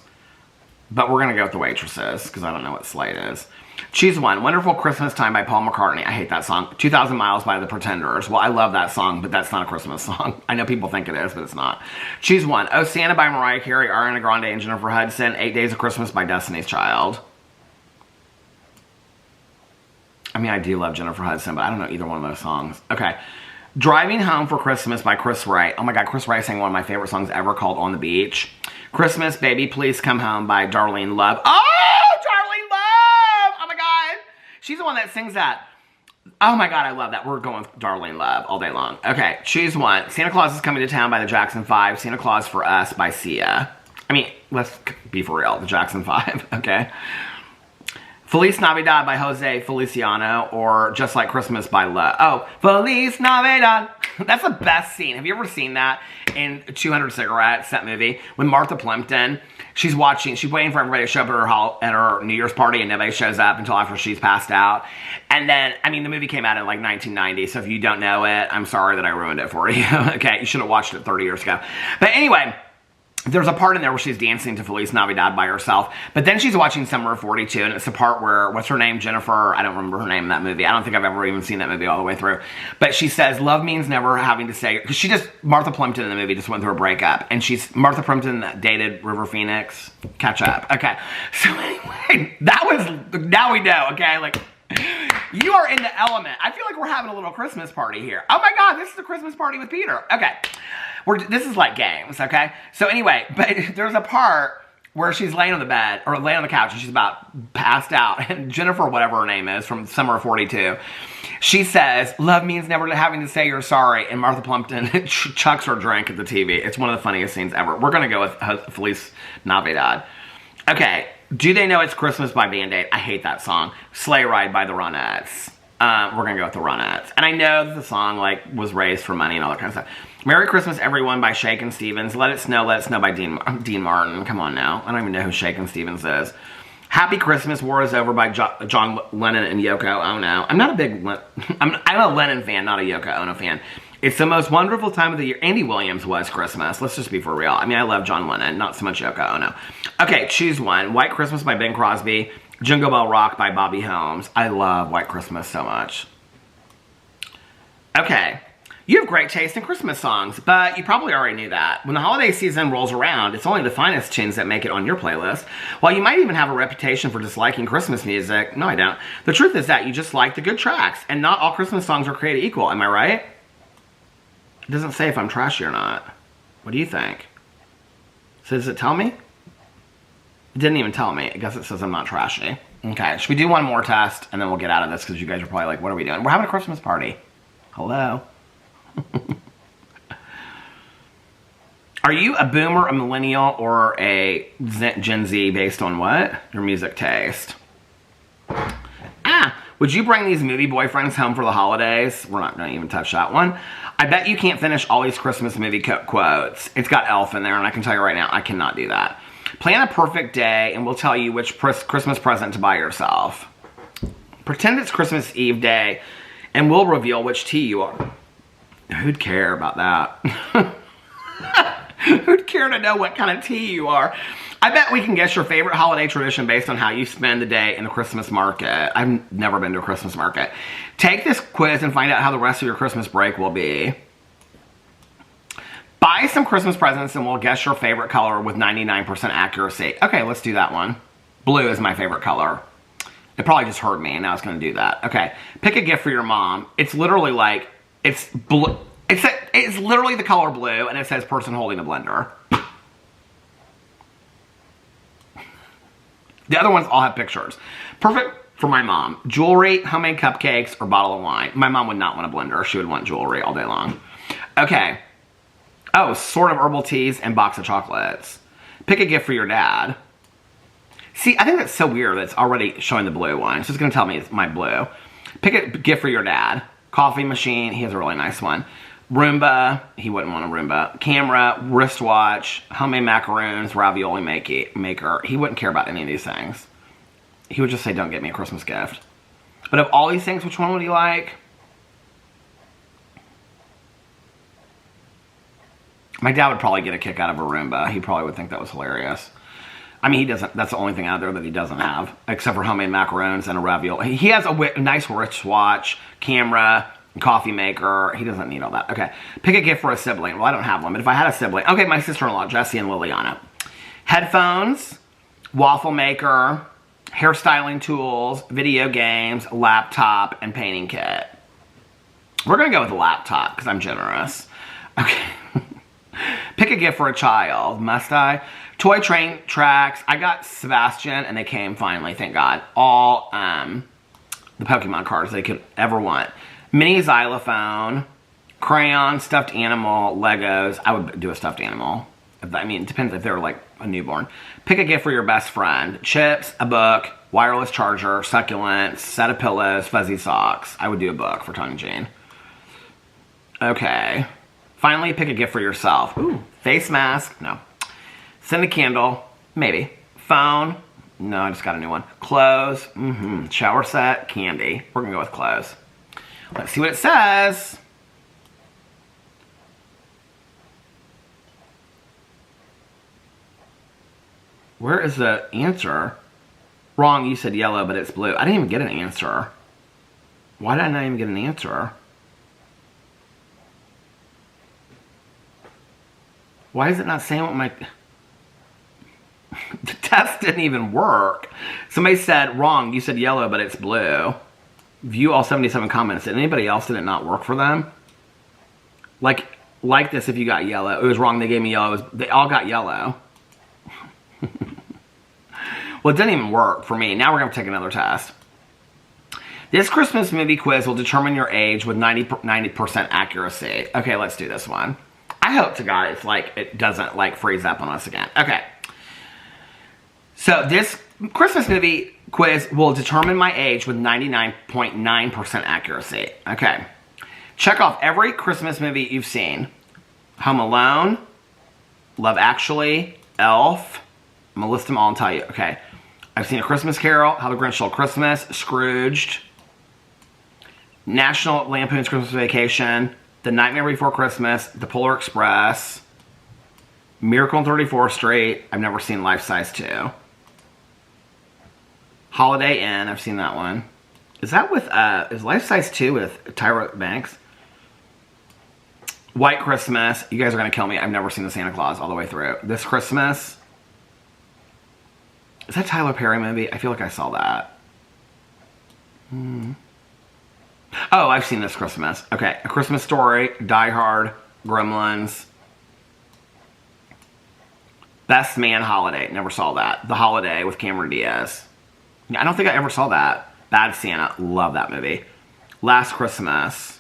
But we're going to go with the Waitresses because I don't know what Slade is. Choose one. Wonderful Christmas Time by Paul McCartney. I hate that song. 2,000 Miles by the Pretenders. Well, I love that song, but that's not a Christmas song. I know people think it is, but it's not. Choose one. Oh Santa by Mariah Carey, Ariana Grande, and Jennifer Hudson. 8 Days of Christmas by Destiny's Child. I mean, I do love Jennifer Hudson, but I don't know either one of those songs. Okay. Driving Home for Christmas by Chris Wright. Oh my God, Chris Wright sang one of my favorite songs ever called On the Beach. Christmas Baby Please Come Home by Darlene Love. Oh, Darlene Love! Oh my God. She's the one that sings that. Oh my God, I love that. We're going with Darlene Love all day long. Okay, choose one. Santa Claus is Coming to Town by the Jackson 5. Santa Claus for Us by Sia. I mean, let's be for real. The Jackson 5, okay? Feliz Navidad by Jose Feliciano, or Just Like Christmas by Love. Oh, Feliz Navidad. That's the best scene. Have you ever seen that in 200 Cigarettes, that movie? When Martha Plimpton, she's waiting for everybody to show up at her New Year's party, and nobody shows up until after she's passed out. And then, I mean, the movie came out in like 1990, so if you don't know it, I'm sorry that I ruined it for you. Okay, you should have watched it 30 years ago. But anyway, there's a part in there where she's dancing to Feliz Navidad by herself, but then she's watching Summer of 42, and it's the part where, what's her name, Jennifer, I don't remember her name in that movie. I don't think I've ever even seen that movie all the way through. But she says, love means never having to say, because Martha Plimpton in the movie just went through a breakup, and Martha Plimpton dated River Phoenix. Catch up. Okay. So anyway, now we know, okay? Like, you are in the element. I feel like we're having a little Christmas party here. Oh my God, this is a Christmas party with Peter. Okay. This is like games, okay? So anyway, but there's a part where she's laying on the bed, or laying on the couch, and she's about passed out. And Jennifer, whatever her name is, from Summer of 42, she says, love means never having to say you're sorry. And Martha Plimpton chucks her drink at the TV. It's one of the funniest scenes ever. We're going to go with Feliz Navidad. Okay, Do They Know It's Christmas by Band-Aid. I hate that song. Sleigh Ride by the Ronettes. We're going to go with the Ronettes. And I know that the song was raised for money and all that kind of stuff. Merry Christmas Everyone by Shakin' Stevens. Let It Snow by Dean Martin. Come on now. I don't even know who Shakin' Stevens is. Happy Christmas, War Is Over by John Lennon and Yoko Ono. I'm not a big... I'm a Lennon fan, not a Yoko Ono fan. It's the most wonderful time of the year. Andy Williams was Christmas. Let's just be for real. I mean, I love John Lennon, not so much Yoko Ono. Okay, choose one. White Christmas by Bing Crosby. Jingle Bell Rock by Bobby Holmes. I love White Christmas so much. Okay. You have great taste in Christmas songs, but you probably already knew that. When the holiday season rolls around, it's only the finest tunes that make it on your playlist. While you might even have a reputation for disliking Christmas music, no I don't. The truth is that you just like the good tracks, and not all Christmas songs are created equal, am I right? It doesn't say if I'm trashy or not. What do you think? So does it tell me? It didn't even tell me. I guess it says I'm not trashy. Okay, should we do one more test, and then we'll get out of this, because you guys are probably like, what are we doing? We're having a Christmas party. Hello? Are you a boomer, a millennial, or a Gen Z based on what? Your music taste. Would you bring these movie boyfriends home for the holidays? We're not going to even touch that one. I bet you can't finish all these Christmas movie quotes. It's got Elf in there, and I can tell you right now, I cannot do that. Plan a perfect day, and we'll tell you which Christmas present to buy yourself. Pretend it's Christmas Eve day, and we'll reveal which tea you are. Who'd care about that? Who'd care to know what kind of tea you are? I bet we can guess your favorite holiday tradition based on how you spend the day in the Christmas market. I've never been to a Christmas market. Take this quiz and find out how the rest of your Christmas break will be. Buy some Christmas presents and we'll guess your favorite color with 99% accuracy. Okay, let's do that one. Blue is my favorite color. It probably just heard me and now it's going to do that. Okay, pick a gift for your mom. It's literally like, it's blue. It's literally the color blue and it says person holding a blender. The other ones all have pictures. Perfect for my mom. Jewelry, homemade cupcakes, or bottle of wine. My mom would not want a blender. She would want jewelry all day long. Okay. Oh, sort of herbal teas and box of chocolates. Pick a gift for your dad. See, I think that's so weird that it's already showing the blue one. It's just going to tell me it's my blue. Pick a gift for your dad. Coffee machine. He has a really nice one. Roomba. He wouldn't want a Roomba. Camera. Wristwatch. Homemade macaroons. Ravioli maker. He wouldn't care about any of these things. He would just say, don't get me a Christmas gift. But of all these things, which one would he like? My dad would probably get a kick out of a Roomba. He probably would think that was hilarious. I mean, he doesn't. That's the only thing out there that he doesn't have, except for homemade macaroons and a ravioli. He has a nice wristwatch, camera, coffee maker. He doesn't need all that. Okay. Pick a gift for a sibling. Well, I don't have one, but if I had a sibling. Okay, my sister-in-law, Jessie and Liliana. Headphones, waffle maker, hairstyling tools, video games, laptop, and painting kit. We're going to go with a laptop because I'm generous. Okay. Pick a gift for a child. Must I? Toy train tracks. I got Sebastian, and they came finally, thank God. All the Pokemon cards they could ever want. Mini xylophone, crayon, stuffed animal, Legos. I would do a stuffed animal. I mean, it depends if they're like a newborn. Pick a gift for your best friend. Chips, a book, wireless charger, succulents, set of pillows, fuzzy socks. I would do a book for Tony Jane. Okay. Finally, pick a gift for yourself. Ooh, face mask. No. Send a candle. Maybe. Phone. No, I just got a new one. Clothes. Shower set. Candy. We're going to go with clothes. Let's see what it says. Where is the answer? Wrong, you said yellow, but it's blue. I didn't even get an answer. Why did I not even get an answer? Why is it not saying what my... The test didn't even work. Somebody said, wrong, you said yellow, but it's blue. View all 77 comments. Did anybody else did it not work for them? Like this if you got yellow. It was wrong, they gave me yellow. They all got yellow. Well, it didn't even work for me. Now we're going to take another test. This Christmas movie quiz will determine your age with 90% accuracy. Okay, let's do this one. I hope to God it's like it doesn't like freeze up on us again. Okay. So this Christmas movie quiz will determine my age with 99.9% accuracy. Okay. Check off every Christmas movie you've seen. Home Alone, Love Actually, Elf. I'm going to list them all and tell you. Okay. I've seen A Christmas Carol, How the Grinch Stole Christmas, Scrooged, National Lampoon's Christmas Vacation, The Nightmare Before Christmas, The Polar Express, Miracle on 34th Street. I've never seen Life Size 2. Holiday Inn. I've seen that one. Is that with, is Life Size 2 with Tyra Banks? White Christmas. You guys are going to kill me. I've never seen the Santa Claus all the way through. This Christmas. Is that Tyler Perry movie? I feel like I saw that. Oh, I've seen This Christmas. Okay. A Christmas Story, Die Hard, Gremlins. Best Man Holiday. Never saw that. The Holiday with Cameron Diaz. I don't think I ever saw that. Bad Santa. Love that movie. Last Christmas.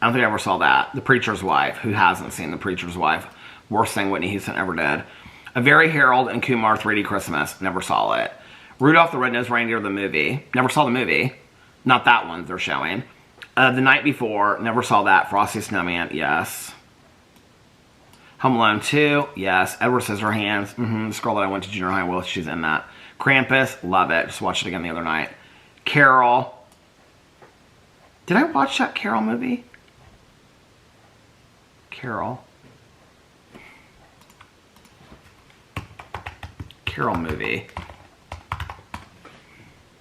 I don't think I ever saw that. The Preacher's Wife. Who hasn't seen The Preacher's Wife? Worst thing Whitney Houston ever did. A Very Harold and Kumar 3D Christmas. Never saw it. Rudolph the Red-Nosed Reindeer, the movie. Never saw the movie. Not that one they're showing. The Night Before. Never saw that. Frosty Snowman. Yes. Home Alone 2. Yes. Edward Scissorhands. This girl that I went to junior high with. She's in that. Krampus. Love it. Just watched it again the other night. Carol. Did I watch that Carol movie? Carol. Carol movie.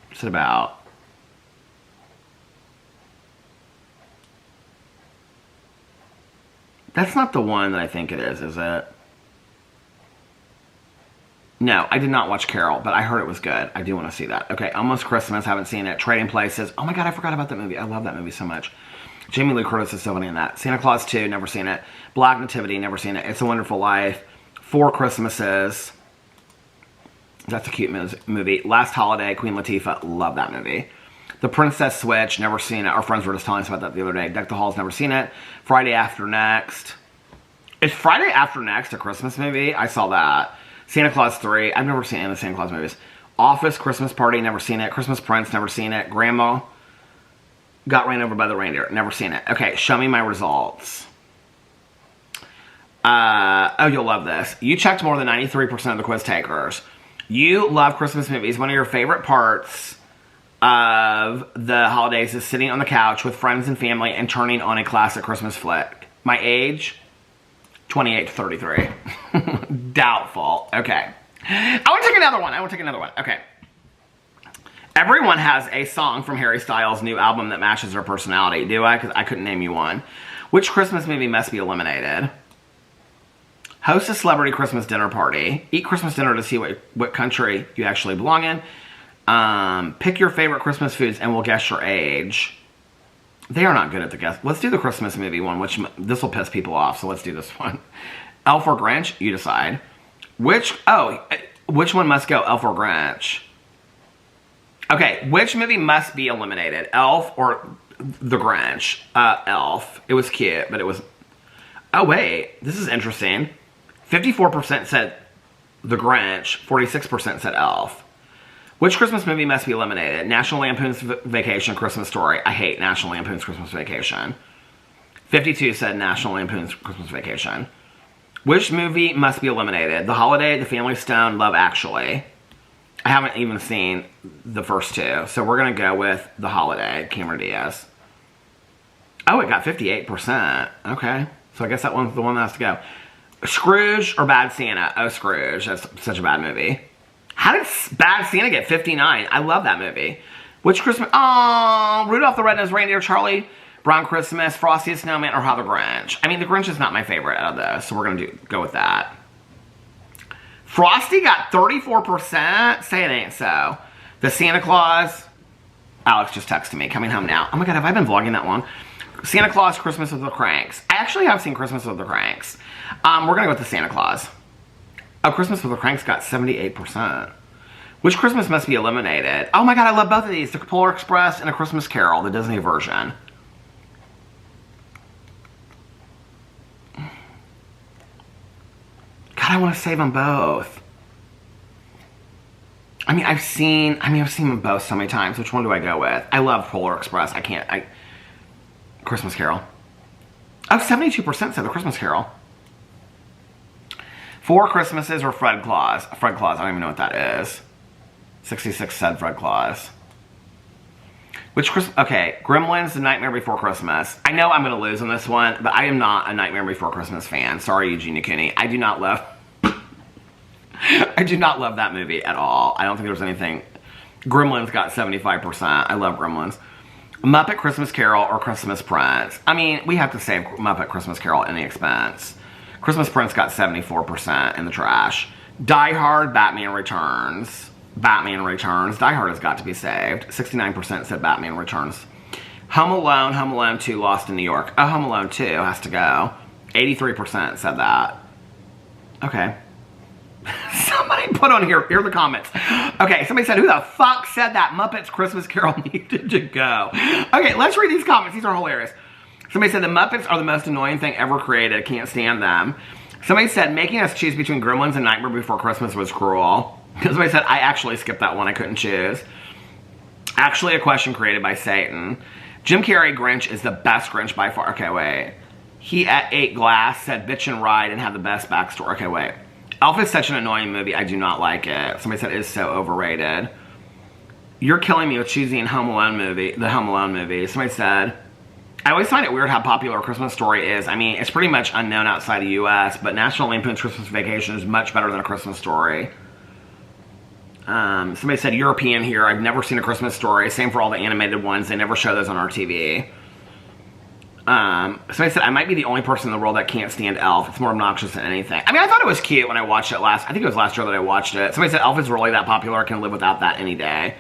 What's it about? That's not the one that I think it is it? No, I did not watch Carol, but I heard it was good. I do want to see that. Okay, Almost Christmas, haven't seen it. Trading Places. Oh my god, I forgot about that movie. I love that movie so much. Jamie Lee Curtis is so funny in that. Santa Claus 2, never seen it. Black Nativity, never seen it. It's a Wonderful Life. Four Christmases. That's a cute movie. Last Holiday, Queen Latifah. Love that movie. The Princess Switch. Never seen it. Our friends were just telling us about that the other day. Deck the Halls. Never seen it. Friday After Next. Is Friday After Next a Christmas movie? I saw that. Santa Claus 3. I've never seen any of the Santa Claus movies. Office Christmas Party. Never seen it. Christmas Prince. Never seen it. Grandma Got Ran Over by the Reindeer. Never seen it. Okay, show me my results. Oh, you'll love this. You checked more than 93% of the quiz takers. You love Christmas movies. One of your favorite parts of the holidays is sitting on the couch with friends and family and turning on a classic Christmas flick. My age, 28 to 33. Doubtful. Okay. I want to take another one. Okay. Everyone has a song from Harry Styles' new album that matches their personality. Do I? Because I couldn't name you one. Which Christmas movie must be eliminated? Host a celebrity Christmas dinner party. Eat Christmas dinner to see what country you actually belong in. Pick your favorite Christmas foods and we'll guess your age. They are not good at the guess. Let's do the Christmas movie one, which this will piss people off, so let's do this one. Elf or Grinch? You decide. Which one must go, Elf or Grinch? Okay, which movie must be eliminated? Elf or the Grinch? Elf. It was cute, but it was... Oh, wait. This is interesting. 54% said The Grinch. 46% said Elf. Which Christmas movie must be eliminated? National Lampoon's Vacation, Christmas Story. I hate National Lampoon's Christmas Vacation. 52 said National Lampoon's Christmas Vacation. Which movie must be eliminated? The Holiday, The Family Stone, Love Actually. I haven't even seen the first two, so we're going to go with The Holiday, Cameron Diaz. Oh, it got 58%. Okay. So I guess that one's the one that has to go. Scrooge or Bad Santa? Oh, Scrooge. That's such a bad movie. How did Bad Santa get 59? I love that movie. Which Christmas? Oh, Rudolph the Red-Nosed Reindeer, Charlie Brown Christmas, Frosty the Snowman, or How the Grinch? I mean, the Grinch is not my favorite out of those, so we're going to go with that. Frosty got 34%? Say it ain't so. The Santa Claus. Alex just texted me. Coming home now. Oh my god, have I been vlogging that long? Santa Claus, Christmas with the Cranks. I actually have seen Christmas with the Cranks. We're going to go with the Santa Claus. Oh, Christmas with the Cranks got 78%. Which Christmas must be eliminated? Oh my god, I love both of these. The Polar Express and A Christmas Carol, the Disney version. God, I want to save them both. I've seen them both so many times. Which one do I go with? I love Polar Express. Christmas Carol. Oh, 72% said The Christmas Carol. Four Christmases or Fred Claus? Fred Claus, I don't even know what that is. 66 said Fred Claus. Which Christmas? Okay, Gremlins, The Nightmare Before Christmas. I know I'm going to lose on this one, but I am not a Nightmare Before Christmas fan. Sorry, Eugenia Cooney. I do not love that movie at all. I don't think there's anything. Gremlins got 75%. I love Gremlins. Muppet Christmas Carol or Christmas Prince? We have to save Muppet Christmas Carol at any expense. Christmas Prince got 74% in the trash. Die Hard, Batman Returns. Batman Returns. Die Hard has got to be saved. 69% said Batman Returns. Home Alone 2, Lost in New York. Oh, Home Alone 2 has to go. 83% said that. Okay. Somebody put on here are the comments. Okay, somebody said, who the fuck said that Muppets Christmas Carol needed to go? Okay, let's read these comments. These are hilarious. Somebody said the Muppets are the most annoying thing ever created. Can't stand them. Somebody said, making us choose between Gremlins and Nightmare Before Christmas was cruel. Somebody said, I actually skipped that one. I couldn't choose. Actually, a question created by Satan. Jim Carrey Grinch is the best Grinch by far. Okay, wait. He ate glass, said bitch and ride, and had the best backstory. Okay, wait. Elf is such an annoying movie. I do not like it. Somebody said it is so overrated. You're killing me with choosing the Home Alone movie. Somebody said, I always find it weird how popular A Christmas Story is. I mean, it's pretty much unknown outside the U.S., but National Lampoon's Christmas Vacation is much better than A Christmas Story. Somebody said European here. I've never seen A Christmas Story. Same for all the animated ones. They never show those on our TV. Somebody said I might be the only person in the world that can't stand Elf. It's more obnoxious than anything. I mean, I thought it was cute when I watched it I think it was last year that I watched it. Somebody said Elf is really that popular. I can live without that any day.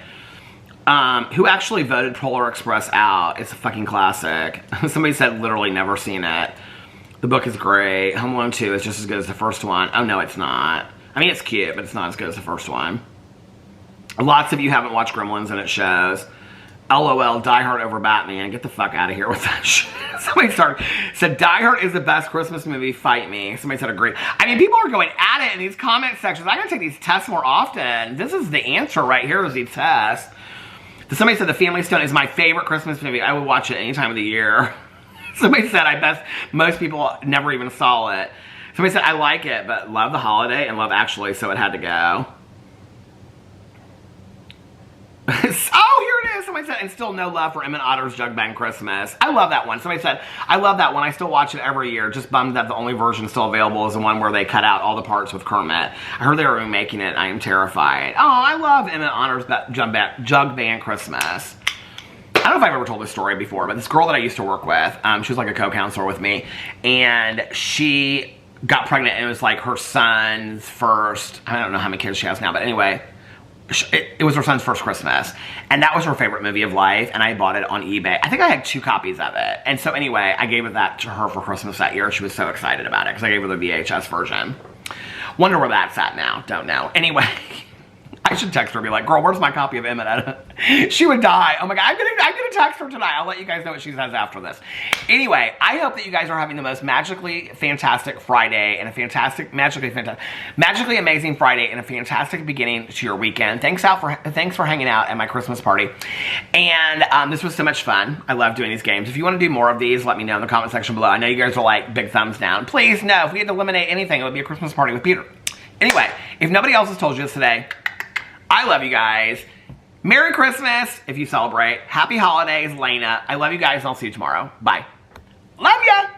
Who actually voted Polar Express out? It's a fucking classic. Somebody said literally never seen it. The book is great. Home Alone 2 is just as good as the first one. Oh, no, it's not. I mean, it's cute, but it's not as good as the first one. Lots of you haven't watched Gremlins, and it shows. LOL, Die Hard over Batman. Get the fuck out of here with that shit. Somebody said, Die Hard is the best Christmas movie. Fight me. Somebody said, agree. I mean, people are going at it in these comment sections. I gotta take these tests more often. This is the answer right here is these tests. Somebody said The Family Stone is my favorite Christmas movie. I would watch it any time of the year. Somebody said, I bet most people never even saw it. Somebody said, I like it, but love The Holiday and love Actually, so it had to go. Oh, here it is. Somebody said, and still no love for Emmett Otter's Jug Band Christmas. I love that one. Somebody said, I love that one. I still watch it every year. Just bummed that the only version still available is the one where they cut out all the parts with Kermit. I heard they were remaking it. I am terrified. Oh, I love Emmett Otter's Jug Band Christmas. I don't know if I've ever told this story before, but this girl that I used to work with, she was like a co-counselor with me, and she got pregnant, and it was like her son's first, I don't know how many kids she has now, but anyway, it was her son's first Christmas, and that was her favorite movie of life, and I bought it on eBay. I think I had 2 copies of it, and so anyway, I gave that to her for Christmas that year. She was so excited about it, because I gave her the VHS version. Wonder where that's at now. Don't know. Anyway, I should text her and be like, girl, where's my copy of Emmett? She would die. Oh my God, I'm gonna text her tonight. I'll let you guys know what she says after this. Anyway, I hope that you guys are having the most magically fantastic Friday and a fantastic, magically amazing Friday and a fantastic beginning to your weekend. Thanks for hanging out at my Christmas party. And this was so much fun. I love doing these games. If you want to do more of these, let me know in the comment section below. I know you guys are like big thumbs down. Please, no, if we had to eliminate anything, it would be a Christmas party with Peter. Anyway, if nobody else has told you this today, I love you guys. Merry Christmas if you celebrate. Happy holidays, Lena. I love you guys and I'll see you tomorrow. Bye. Love ya!